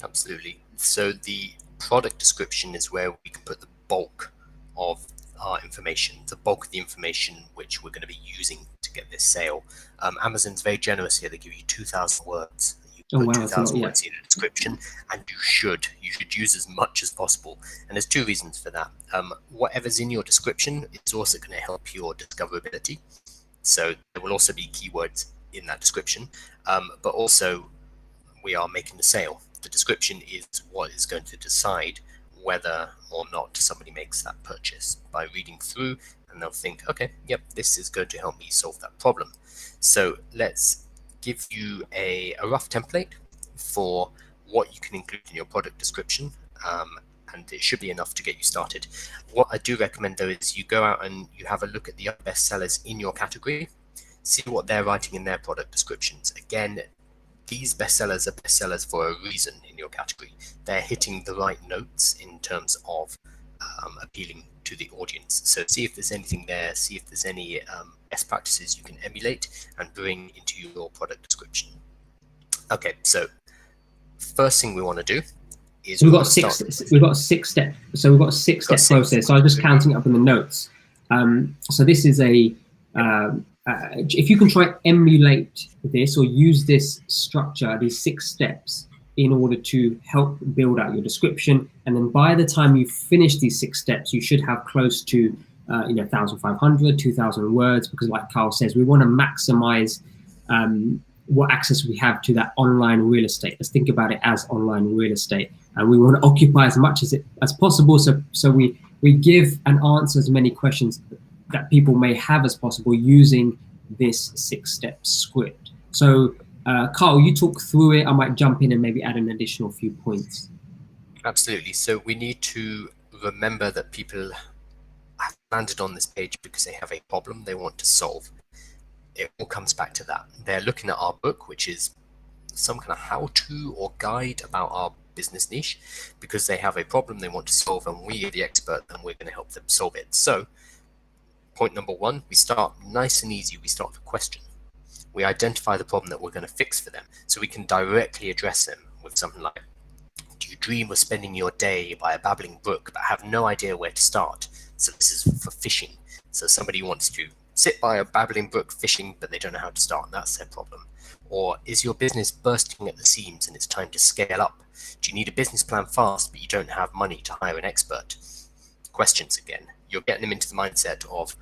Absolutely. So the product description is where we can put the bulk of our information, the bulk of the information which we're going to be using to get this sale. Amazon's very generous here. They give you 2,000 words. You put 2,000 words in a description, and you should use as much as possible. And there's two reasons for that. Whatever's in your description is also going to help your discoverability. So there will also be keywords in that description, but also we are making the sale. The description is what is going to decide whether or not somebody makes that purchase by reading through, and they'll think, okay, yep, this is going to help me solve that problem. So let's give you a rough template for what you can include in your product description, and it should be enough to get you started. What I do recommend though is you go out and you have a look at the other bestsellers in your category, see what they're writing in their product descriptions. Again, these bestsellers are bestsellers for a reason in your category. They're hitting the right notes in terms of appealing to the audience. So see if there's anything there, see if there's any best practices you can emulate and bring into your product description. Okay, so first thing we want to do is
we've got a six-step process. So I was just counting up in the notes. So this is if you can try emulate this or use this structure, these 6 steps, in order to help build out your description, and then by the time you finish these 6 steps, you should have close to 1,500, 2,000 words, because like Carl says, we want to maximize what access we have to that online real estate. Let's think about it as online real estate, and we want to occupy as much as possible. So we give and answer as many questions that people may have as possible using this 6-step script. So Carl, you talk through it. I might jump in and maybe add an additional few points.
Absolutely. So we need to remember that people have landed on this page because they have a problem they want to solve. It all comes back to that. They're looking at our book, which is some kind of how-to or guide about our business niche because they have a problem they want to solve, and we are the expert and we're going to help them solve it. So point number one, we start nice and easy. We start with a question. We identify the problem that we're going to fix for them, so we can directly address them with something like, do you dream of spending your day by a babbling brook but have no idea where to start? So this is for fishing. So somebody wants to sit by a babbling brook fishing, but they don't know how to start. That's their problem. Or is your business bursting at the seams and it's time to scale up? Do you need a business plan fast, but you don't have money to hire an expert? Questions again. You're getting them into the mindset of,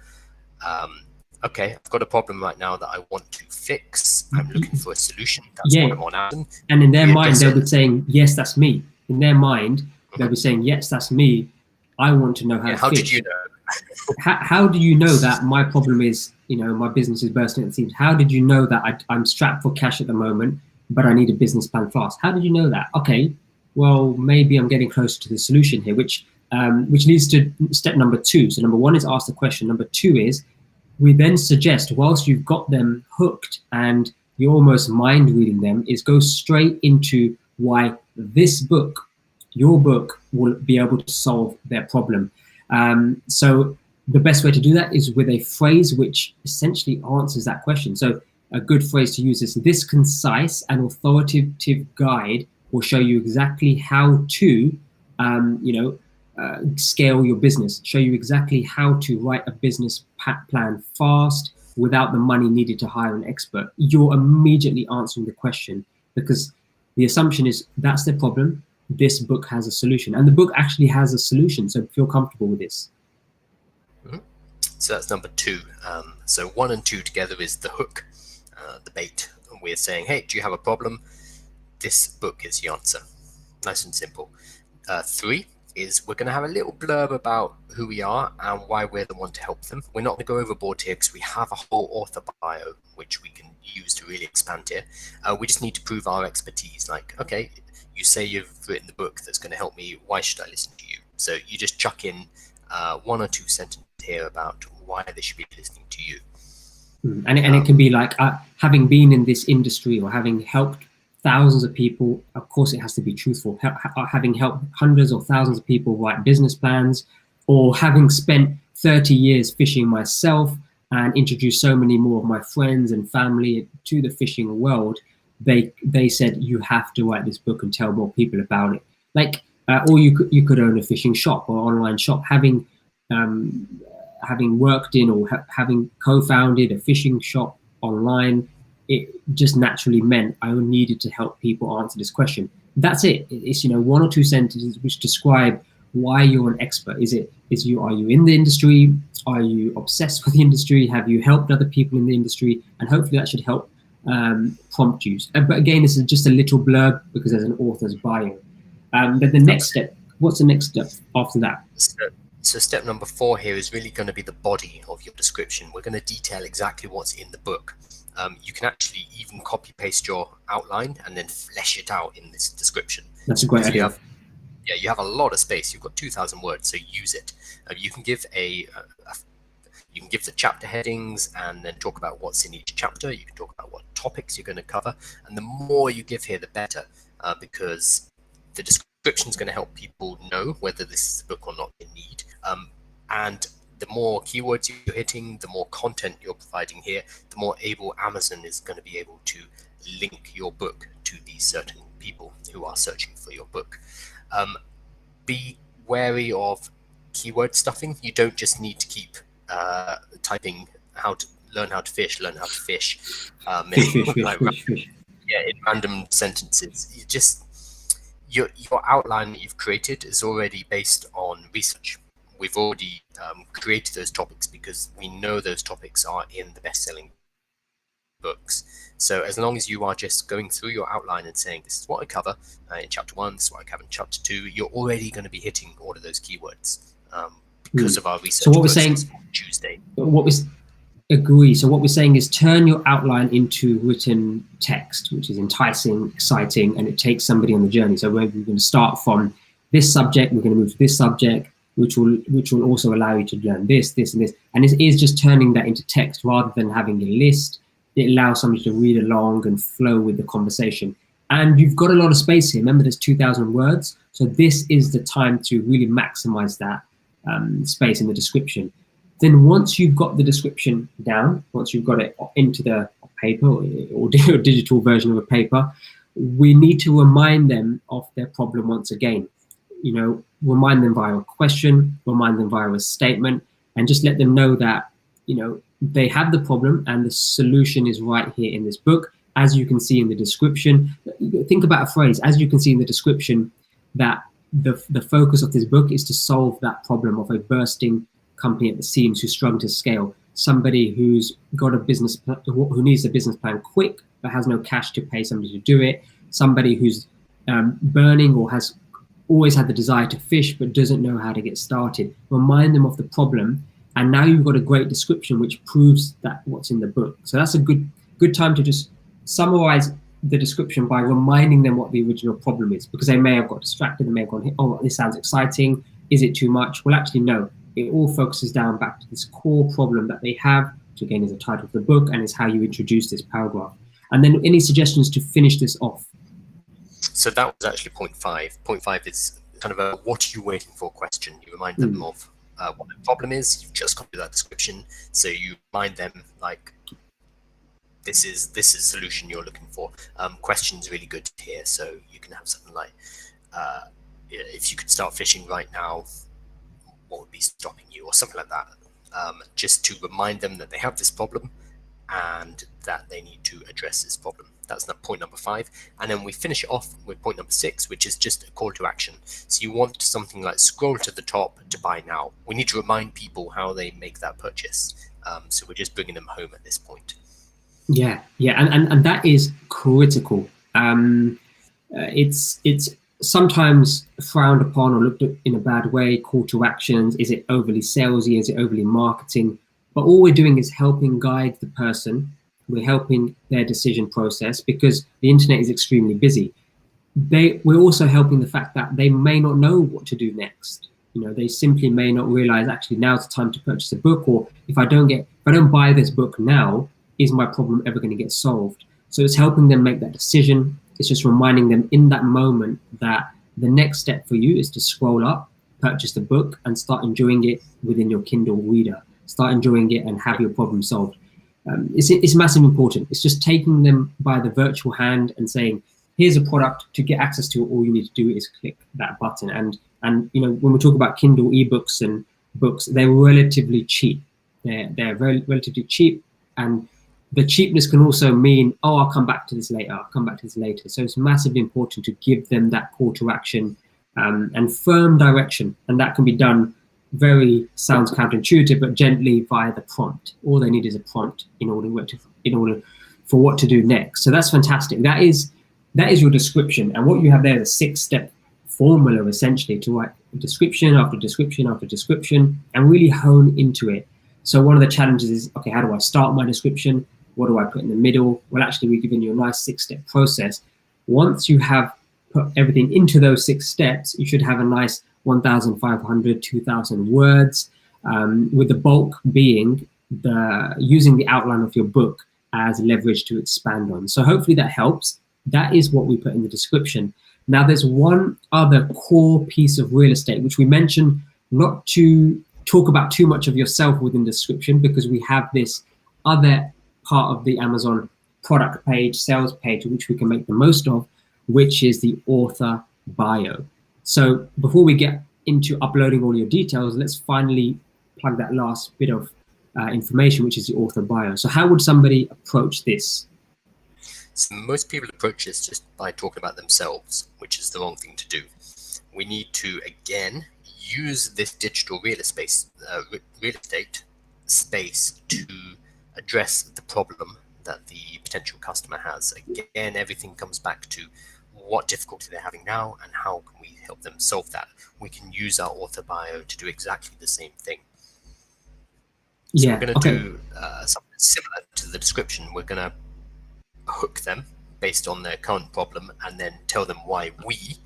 okay, I've got a problem right now that I want to fix. I'm looking for a solution. That's what I'm on Amazon.
And in their mind, they'll be saying, yes, that's me. In their mind, they'll be saying, yes, that's me. I want to know how to
how
fix.
Did you know?
How do you know that my problem is, my business is bursting at the seams? How did you know that I'm strapped for cash at the moment, but I need a business plan fast? How did you know that? Okay, well, maybe I'm getting closer to the solution here, which leads to step number two. So number one is ask the question. Number two is we then suggest, whilst you've got them hooked and you're almost mind reading them, is go straight into why this book, your book, will be able to solve their problem. So the best way to do that is with a phrase which essentially answers that question. So a good phrase to use is, this concise and authoritative guide will show you exactly how to, scale your business, show you exactly how to write a business plan fast without the money needed to hire an expert. You're immediately answering the question, because the assumption is that's the problem. This book has a solution, and the book actually has a solution. So feel comfortable with this.
So that's number two. So 1 and 2 together is the hook, the bait. And we're saying, hey, do you have a problem? This book is the answer. Nice and simple. 3 is we're going to have a little blurb about who we are and why we're the one to help them. We're not going to go overboard here because we have a whole author bio which we can use to really expand here. We just need to prove our expertise. Like, okay, you say you've written the book that's going to help me. Why should I listen to you? So you just chuck in 1 or 2 sentences here about why they should be listening to you.
And it can be like, having been in this industry or having helped thousands of people, of course it has to be truthful, having helped hundreds or thousands of people write business plans, or having spent 30 years fishing myself and introduced so many more of my friends and family to the fishing world, they said, you have to write this book and tell more people about it. Like, or you could own a fishing shop or online shop. Having worked in or having co-founded a fishing shop online, it just naturally meant I needed to help people answer this question. That's it. It's 1 or 2 sentences which describe why you're an expert. Are you in the industry? Are you obsessed with the industry? Have you helped other people in the industry? And hopefully that should help prompt you. But again, this is just a little blurb because there's an author's bio. But the next step, what's the next step after that?
So step number 4 here is really going to be the body of your description. We're going to detail exactly what's in the book. You can actually even copy paste your outline and then flesh it out in this description.
That's a great idea.
You have a lot of space. You've got 2,000 words, so use it. You can give you can give the chapter headings and then talk about what's in each chapter. You can talk about what topics you're going to cover, and the more you give here, the better, because the description is going to help people know whether this is a book or not they need. And the more keywords you're hitting, the more content you're providing here, the more able Amazon is going to be able to link your book to these certain people who are searching for your book. Be wary of keyword stuffing. You don't just need to keep typing learn how to fish, in random sentences. You just your outline that you've created is already based on research. We've already created those topics because we know those topics are in the best-selling books. So as long as you are just going through your outline and saying, this is what I cover in chapter 1, this is what I cover in chapter 2, you're already going to be hitting all of those keywords because of our research.
So what we're saying,
Tuesday.
Agree. So what we're saying is turn your outline into written text, which is enticing, exciting, and it takes somebody on the journey. So we're going to start from this subject, we're going to move to this subject, which will also allow you to learn this, this, and this. And it is just turning that into text rather than having a list. It allows somebody to read along and flow with the conversation. And you've got a lot of space here. Remember, there's 2,000 words. So this is the time to really maximize that space in the description. Then once you've got the description down, once you've got it into the paper or digital version of a paper, we need to remind them of their problem once again. You know, remind them via a question, remind them via a statement, and just let them know that, you know, they have the problem and the solution is right here in this book. As you can see in the description, think about a phrase, as you can see in the description, that the focus of this book is to solve that problem of a bursting company at the seams who's struggling to scale. Somebody who's got a business, who needs a business plan quick, but has no cash to pay somebody to do it. Somebody who's burning or has always had the desire to fish, but doesn't know how to get started. Remind them of the problem. And now you've got a great description, which proves that what's in the book. So that's a good time to just summarize the description by reminding them what the original problem is, because they may have got distracted, they may have gone, oh, this sounds exciting. Is it too much? Well, actually, no. It all focuses down back to this core problem that they have, which again is the title of the book and is how you introduce this paragraph. And then any suggestions to finish this off?
So that was actually point 5. Point 5 is kind of a what are you waiting for question. You remind them of what the problem is. You've just got to that description. So you remind them, like, this is the solution you're looking for. Question's really good here. So you can have something like, if you could start fishing right now, what would be stopping you, or something like that, just to remind them that they have this problem and that they need to address this problem. That's point number 5. And then we finish it off with point number 6, which is just a call to action. So you want something like scroll to the top to buy now. We need to remind people how they make that purchase. So we're just bringing them home at this point.
Yeah, and that is critical. It's sometimes frowned upon or looked at in a bad way. Call to actions, is it overly salesy, is it overly marketing? But all we're doing is helping guide the person. We're helping their decision process, because the internet is extremely busy. We're also helping the fact that they may not know what to do next. You know, they simply may not realize, actually, now's the time to purchase a book, or if I don't buy this book now, is my problem ever going to get solved? So it's helping them make that decision. It's just reminding them in that moment that the next step for you is to scroll up, purchase the book, and start enjoying it within your Kindle reader. Start enjoying it and have your problem solved. It's massively important. It's just taking them by the virtual hand and saying, here's a product. To get access to it, all you need to do is click that button. And you know, when we talk about Kindle ebooks and books, they're relatively cheap. They're very relatively cheap, and the cheapness can also mean, oh, I'll come back to this later. I'll come back to this later. So it's massively important to give them that call to action and firm direction, and that can be done. Sounds counterintuitive, but gently via the prompt. All they need is a prompt in order for what to do next. So that's fantastic. That is your description, and what you have there is a 6-step formula essentially to write description after description after description and really hone into it. So one of the challenges is, okay, how do I start my description? What do I put in the middle? Well, actually, we've given you a nice 6-step process. Once you have put everything into those 6 steps, you should have a nice 1,500, 2,000 words, with the bulk being using the outline of your book as leverage to expand on. So hopefully that helps. That is what we put in the description. Now there's one other core piece of real estate, which we mentioned not to talk about too much of yourself within the description, because we have this other part of the Amazon product page, sales page, which we can make the most of, which is the author bio. So before we get into uploading all your details, let's finally plug that last bit of information, which is the author bio. So how would somebody approach this?
So most people approach this just by talking about themselves, which is the wrong thing to do. We need to, again, use this digital real estate space to address the problem that the potential customer has. Again, everything comes back to what difficulty they're having now and how can we help them solve that. We can use our author bio to do exactly the same thing. So we're going to do something similar to the description. We're going to hook them based on their current problem and then tell them why we,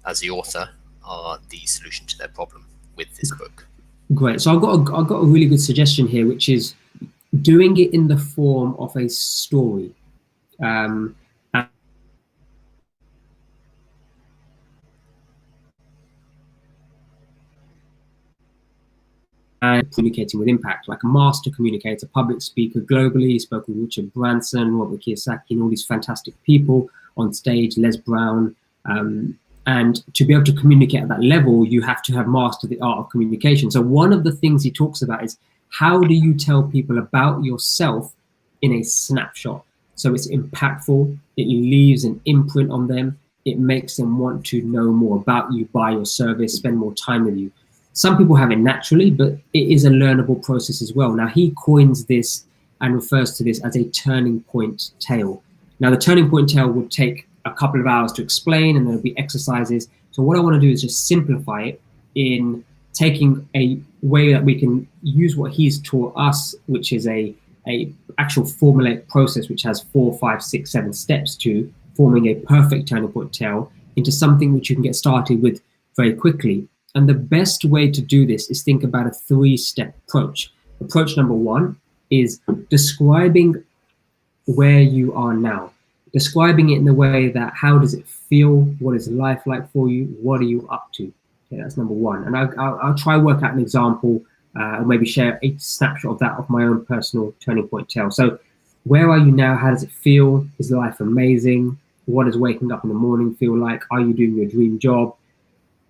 as the author, are the solution to their problem with this book.
Great. So I've got a really good suggestion here, which is doing it in the form of a story. and communicating with impact, like a master communicator, public speaker globally. He spoke with Richard Branson, Robert Kiyosaki, and all these fantastic people on stage, Les Brown. And to be able to communicate at that level, you have to have mastered the art of communication. So one of the things he talks about is, how do you tell people about yourself in a snapshot? So it's impactful, it leaves an imprint on them, it makes them want to know more about you, buy your service, spend more time with you. Some people have it naturally, but it is a learnable process as well. Now, he coins this and refers to this as a turning point tale. Now, the turning point tale would take a couple of hours to explain, and there'll be exercises. So what I want to do is just simplify it in taking a way that we can use what he's taught us, which is a actual formulaic process, which has 4, 5, 6, 7 steps to forming a perfect turning point tale, into something which you can get started with very quickly. And the best way to do this is think about a 3-step approach. Approach number 1 is describing where you are now. Describing it in the way that, how does it feel? What is life like for you? What are you up to? Okay, that's number 1. And I'll try work out an example, or maybe share a snapshot of that, of my own personal turning point tale. So where are you now? How does it feel? Is life amazing? What does waking up in the morning feel like? Are you doing your dream job?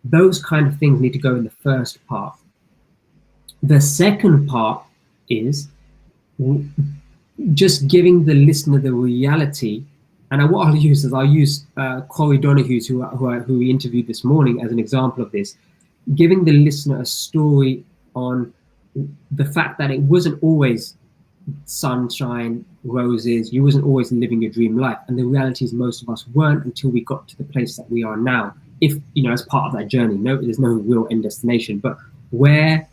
Those kind of things need to go in the first part. The second part is just giving the listener the reality. And what I'll use is, I'll use Corey Donahue's, who we interviewed this morning, as an example of this, giving the listener a story on the fact that it wasn't always sunshine, roses, you wasn't always living your dream life. And the reality is, most of us weren't, until we got to the place that we are now. If, as part of that journey, there's no real end destination, but where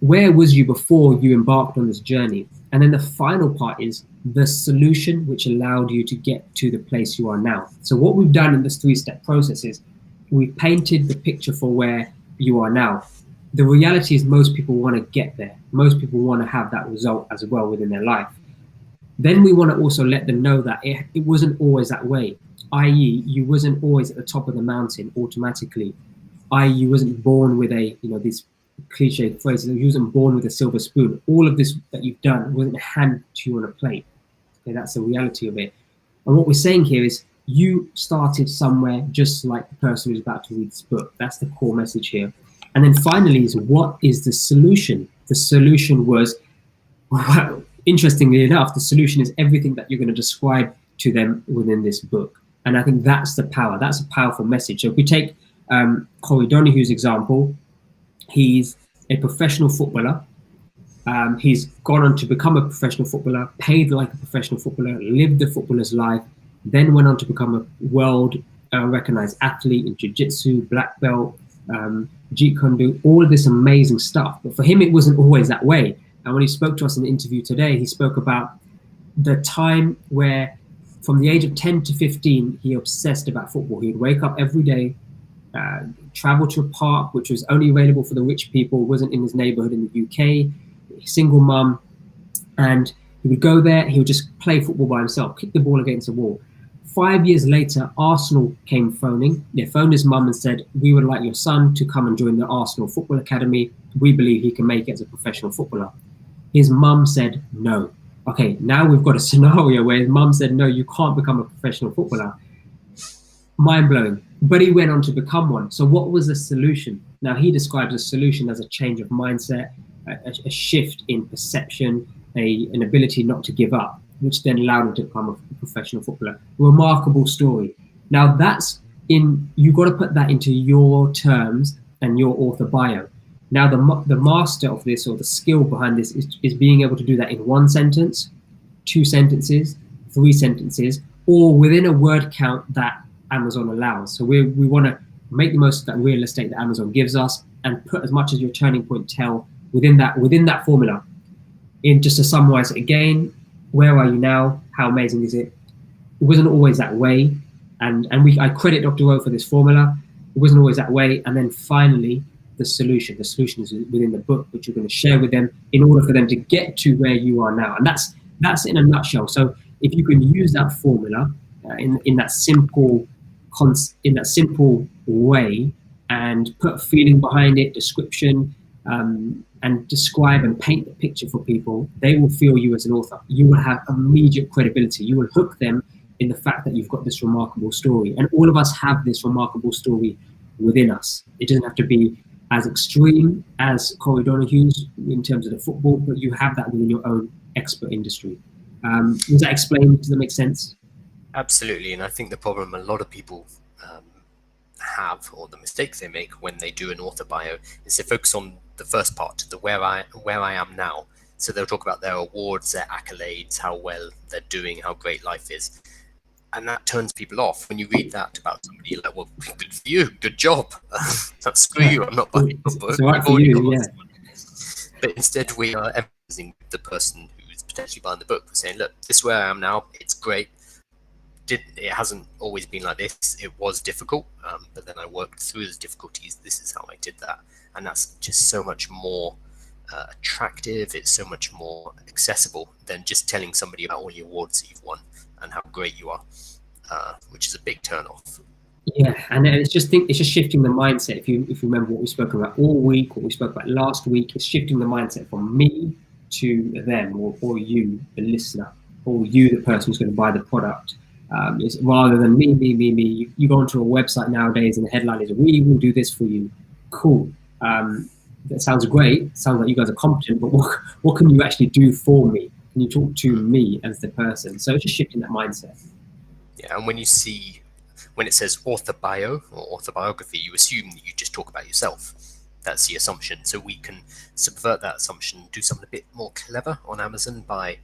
was you before you embarked on this journey? And then the final part is the solution which allowed you to get to the place you are now. So what we've done in this 3-step process is, we've painted the picture for where you are now. The reality is, most people want to get there. Most people want to have that result as well within their life. Then we want to also let them know that it wasn't always that way, i.e. you wasn't always at the top of the mountain automatically, i.e. you wasn't born with these cliche phrases, you wasn't born with a silver spoon. All of this that you've done wasn't handed to you on a plate. Okay, that's the reality of it. And what we're saying here is, you started somewhere, just like the person who's about to read this book. That's the core message here. And then finally is, what is the solution? The solution was, well, interestingly enough, the solution is everything that you're going to describe to them within this book. And I think that's the power. That's a powerful message. So if we take Corey Donahue's example, he's a professional footballer. He's gone on to become a professional footballer, paid like a professional footballer, lived the footballer's life, then went on to become a world recognized athlete in jiu-jitsu, black belt, jeet kune do, all of this amazing stuff. But for him, it wasn't always that way. And when he spoke to us in the interview today, he spoke about the time where, from the age of 10 to 15, he obsessed about football. He'd wake up every day, travel to a park which was only available for the rich people, wasn't in his neighborhood in the UK, single mum, and he would go there, he would just play football by himself, kick the ball against the wall. 5 years later, Arsenal came phoning. They phoned his mum and said, we would like your son to come and join the Arsenal Football Academy. We believe he can make it as a professional footballer. His mum said no. Okay, now we've got a scenario where his mum said, no, you can't become a professional footballer. Mind blowing. But he went on to become one. So what was the solution? Now, he describes a solution as a change of mindset, a shift in perception, an ability not to give up, which then allowed him to become a professional footballer. Remarkable story. Now, you've got to put that into your terms and your author bio. Now, the master of this, or the skill behind this, is being able to do that in 1 sentence, 2 sentences, 3 sentences, or within a word count that Amazon allows. So we want to make the most of that real estate that Amazon gives us, and put as much as your turning point tell within that formula. In just to summarize it again, where are you now? How amazing is it? It wasn't always that way. And I credit Dr. Rowe for this formula. It wasn't always that way. And then finally, the solution. The solution is within the book, which you're going to share with them in order for them to get to where you are now. And that's in a nutshell. So if you can use that formula in that simple way, and put a feeling behind it, description, and describe and paint the picture for people, they will feel you as an author. You will have immediate credibility. You will hook them in the fact that you've got this remarkable story. And all of us have this remarkable story within us. It doesn't have to be as extreme as Corey Donahue's in terms of the football, but you have that within your own expert industry. Does that explain? Does that make sense?
Absolutely. And I think the problem a lot of people have, or the mistakes they make when they do an author bio, is they focus on the first part, the where I am now. So they'll talk about their awards, their accolades, how well they're doing, how great life is. And that turns people off. When you read that about somebody, you're like, well, good for you, good job. Screw you, I'm not buying your book.
It's right for you, yeah.
But instead, we are emphasizing the person who's potentially buying the book. We're saying, look, this is where I am now. It's great. It hasn't always been like this. It was difficult, but then I worked through those difficulties. This is how I did that. And that's just so much more attractive. It's so much more accessible than just telling somebody about all the awards that you've won and how great you are, which is a big turn off.
Yeah, and it's just shifting the mindset. If you remember what we spoke about all week, what we spoke about last week, it's shifting the mindset from me to them, or you, the listener, or you, the person who's going to buy the product. It's rather than me. You go onto a website nowadays and the headline is, we will do this for you. Cool. That sounds great. Sounds like you guys are competent, but what can you actually do for me? Can you talk to me as the person? So it's just shifting that mindset.
Yeah, and when it says author bio or author biography, you assume that you just talk about yourself. That's the assumption. So we can subvert that assumption, do something a bit more clever on Amazon by,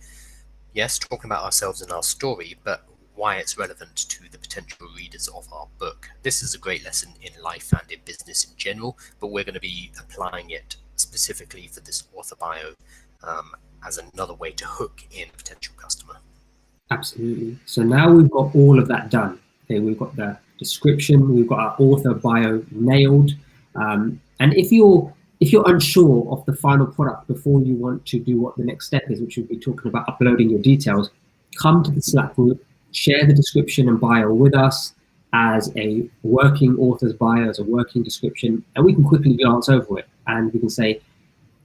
yes, talking about ourselves and our story, but why it's relevant to the potential readers of our book. This is a great lesson in life and in business in general, but we're going to be applying it specifically for this author bio as another way to hook in a potential customer.
Absolutely. So now we've got all of that done. Okay, we've got the description, we've got our author bio nailed. And if you're unsure of the final product before you want to do what the next step is, which we'll be talking about uploading your details, come to the Slack group, share the description and bio with us as a working author's bio, as a working description, and we can quickly glance over it and we can say,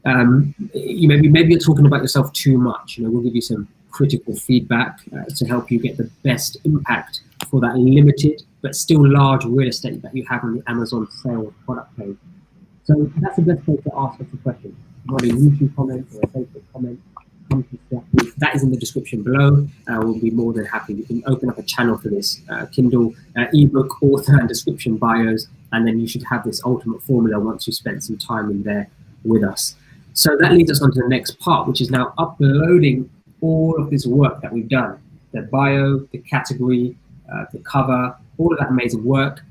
maybe you're talking about yourself too much. We'll give you some critical feedback to help you get the best impact for that limited but still large real estate that you have on the Amazon sales product page. So that's the best place to ask us a question. Not a YouTube comment or a Facebook comment. That is in the description below. We'll be more than happy. We can open up a channel for this Kindle ebook author and description bios, and then you should have this ultimate formula once you spent some time in there with us. So that leads us on to the next part, which is now uploading all of this work that we've done. The bio, the category, the cover, all of that amazing work.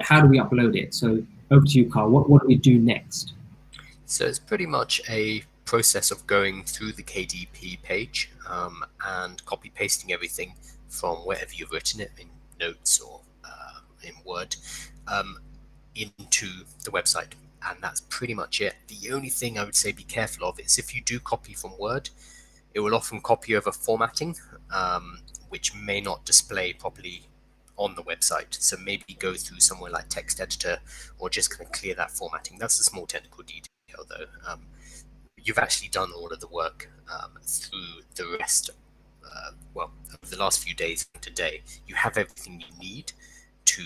How do we upload it? So over to you, Carl. What do we do next?
So it's pretty much a process of going through the KDP page and copy pasting everything from wherever you've written it in notes or in Word into the website, and that's pretty much it. The only thing I would say be careful of is if you do copy from Word, it will often copy over formatting, which may not display properly on the website. So maybe go through somewhere like text editor or just kind of clear that formatting. That's a small technical detail though. You've actually done all of the work through the rest, over the last few days and today. You have everything you need to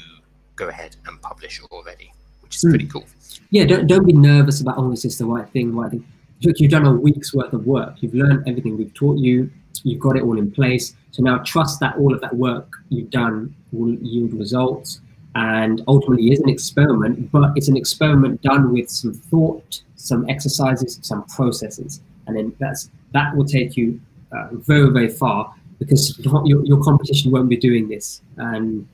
go ahead and publish already, which is pretty cool.
Yeah, don't be nervous about, is this the right thing? Look, you've done a week's worth of work. You've learned everything we've taught you. You've got it all in place. So now trust that all of that work you've done will yield results. And ultimately it is an experiment, but it's an experiment done with some thought, some exercises, some processes. And then that will take you very, very far, because your competition won't be doing this. And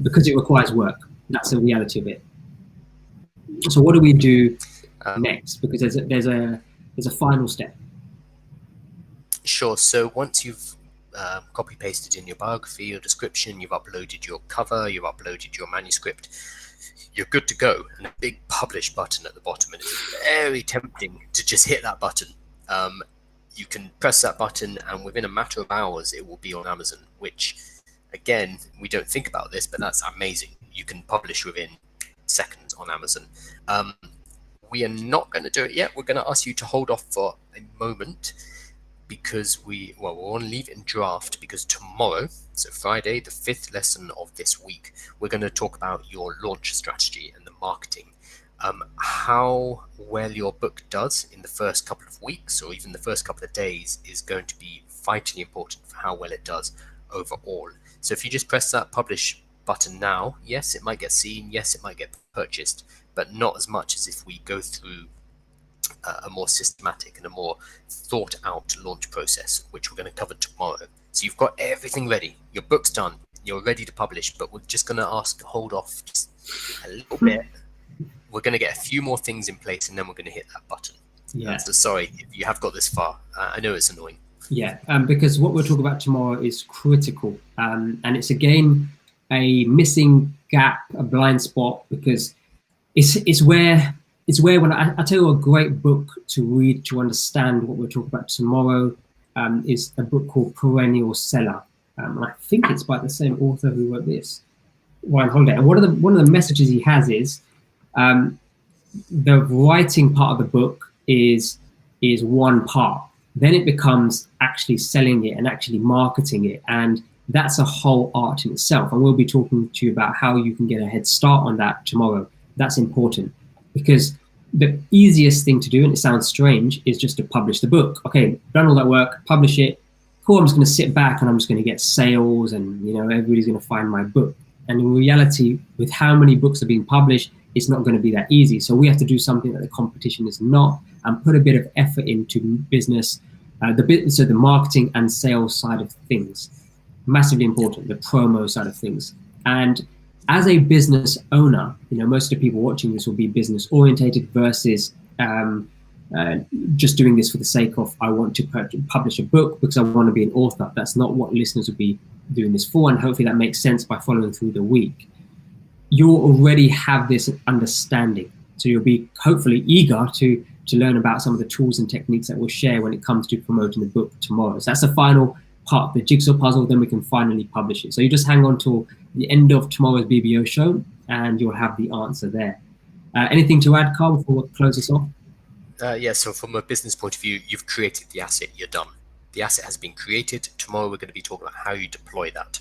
because it requires work. That's the reality of it. So what do we do next? Because there's a final step.
Sure. So once you've copy pasted in your biography, your description, you've uploaded your cover, you've uploaded your manuscript, you're good to go. And a big publish button at the bottom, and it's very tempting to just hit that button. You can press that button and within a matter of hours it will be on Amazon, which again, we don't think about this, but that's amazing. You can publish within seconds on Amazon. we are not going to do it yet. We're going to ask you to hold off for a moment because we're on leave in draft because tomorrow, so Friday, the 5th lesson of this week, we're going to talk about your launch strategy and the marketing. How well your book does in the first couple of weeks or even the first couple of days is going to be vitally important for how well it does overall. So if you just press that publish button now, yes, it might get seen, yes, it might get purchased, but not as much as if we go through a more systematic and a more thought out launch process, which we're going to cover tomorrow. So you've got everything ready, your book's done, you're ready to publish, but we're just going to ask to hold off just a little bit. We're going to get a few more things in place and then we're going to hit that button.
Yeah.
So sorry if you have got this far. I know it's annoying.
Yeah, because what we'll talk about tomorrow is critical, and it's again a missing gap, a blind spot, because it's where when I tell you a great book to read to understand what we're talking about tomorrow is a book called Perennial Seller. And I think it's by the same author who wrote this, Ryan Holiday. And one of the messages he has is the writing part of the book is one part. Then it becomes actually selling it and actually marketing it. And that's a whole art in itself. And we'll be talking to you about how you can get a head start on that tomorrow. That's important because the easiest thing to do, and it sounds strange, is just to publish the book. Okay, done all that work, publish it. Cool, I'm just going to sit back and I'm just going to get sales and, everybody's going to find my book. And in reality, with how many books are being published, it's not going to be that easy. So we have to do something that the competition is not and put a bit of effort into business, so the marketing and sales side of things. Massively important, the promo side of things. And as a business owner, most of the people watching this will be business orientated versus just doing this for the sake of, I want to publish a book because I want to be an author. That's not what listeners will be doing this for. And hopefully that makes sense by following through the week. You'll already have this understanding. So you'll be hopefully eager to learn about some of the tools and techniques that we'll share when it comes to promoting the book tomorrow. So that's the final part of the jigsaw puzzle, then we can finally publish it. So you just hang on till the end of tomorrow's BBO show and you'll have the answer there. Anything to add, Carl, before we close this off?
Yeah, so from a business point of view, you've created the asset, you're done. The asset has been created. Tomorrow we're going to be talking about how you deploy that,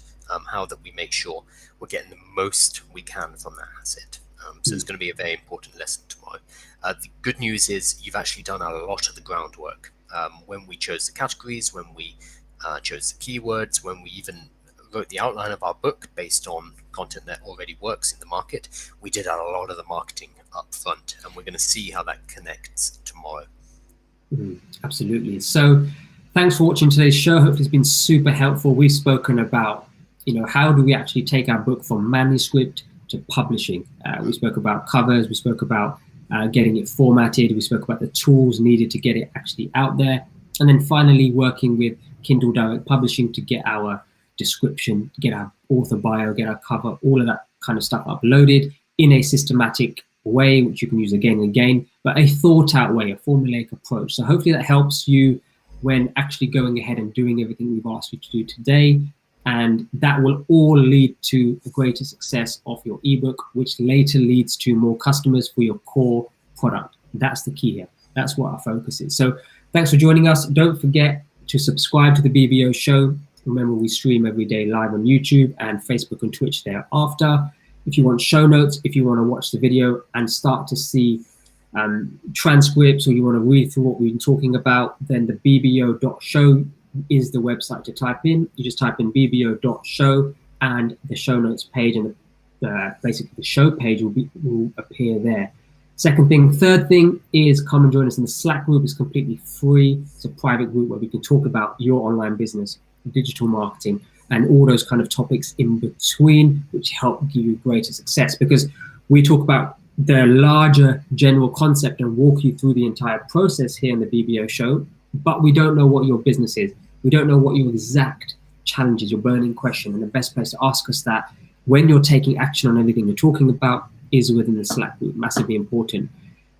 how that we make sure we're getting the most we can from that asset. So it's going to be a very important lesson tomorrow. The good news is you've actually done a lot of the groundwork. When we chose the categories, when we chose the keywords, when we even wrote the outline of our book based on content that already works in the market, we did a lot of the marketing up front, and we're going to see how that connects tomorrow.
Absolutely. So thanks for watching today's show. Hopefully it's been super helpful. We've spoken about, how do we actually take our book from manuscript to publishing. We spoke about covers, we spoke about getting it formatted, we spoke about the tools needed to get it actually out there, and then finally working with Kindle Direct Publishing to get our description, get our author bio, get our cover, all of that kind of stuff uploaded in a systematic way, which you can use again and again, but a thought out way, a formulaic approach. So hopefully that helps you when actually going ahead and doing everything we've asked you to do today. And that will all lead to a greater success of your ebook, which later leads to more customers for your core product. That's the key here. That's what our focus is. So thanks for joining us. Don't forget to subscribe to the BBO show. Remember, we stream every day live on YouTube and Facebook and Twitch thereafter. If you want show notes, if you want to watch the video and start to see transcripts, or you want to read through what we've been talking about, then the BBO.SHOW is the website to type in. You just type in BBO.SHOW and the show notes page, and basically the show page will appear there. Third thing is come and join us in the Slack group. It's completely free. It's a private group where we can talk about your online business, digital marketing, and all those kind of topics in between, which help give you greater success, because we talk about the larger general concept and walk you through the entire process here in the BBO show, but we don't know what your business is. We don't know what your exact challenges, your burning question, and the best place to ask us that when you're taking action on everything you're talking about is within the Slack group. Massively important.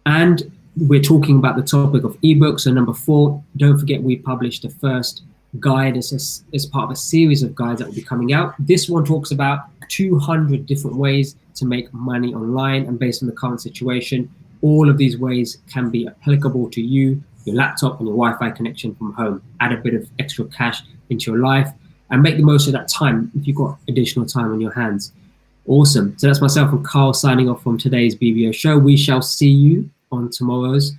And we're talking about the topic of ebooks. So number 4, don't forget we published the first guide as part of a series of guides that will be coming out. This one talks about 200 different ways to make money online, and based on the current situation, all of these ways can be applicable to you, your laptop, and your Wi-Fi connection from home. Add a bit of extra cash into your life and make the most of that time if you've got additional time on your hands. Awesome. So that's myself and Carl signing off from today's BBO show. We shall see you on tomorrow's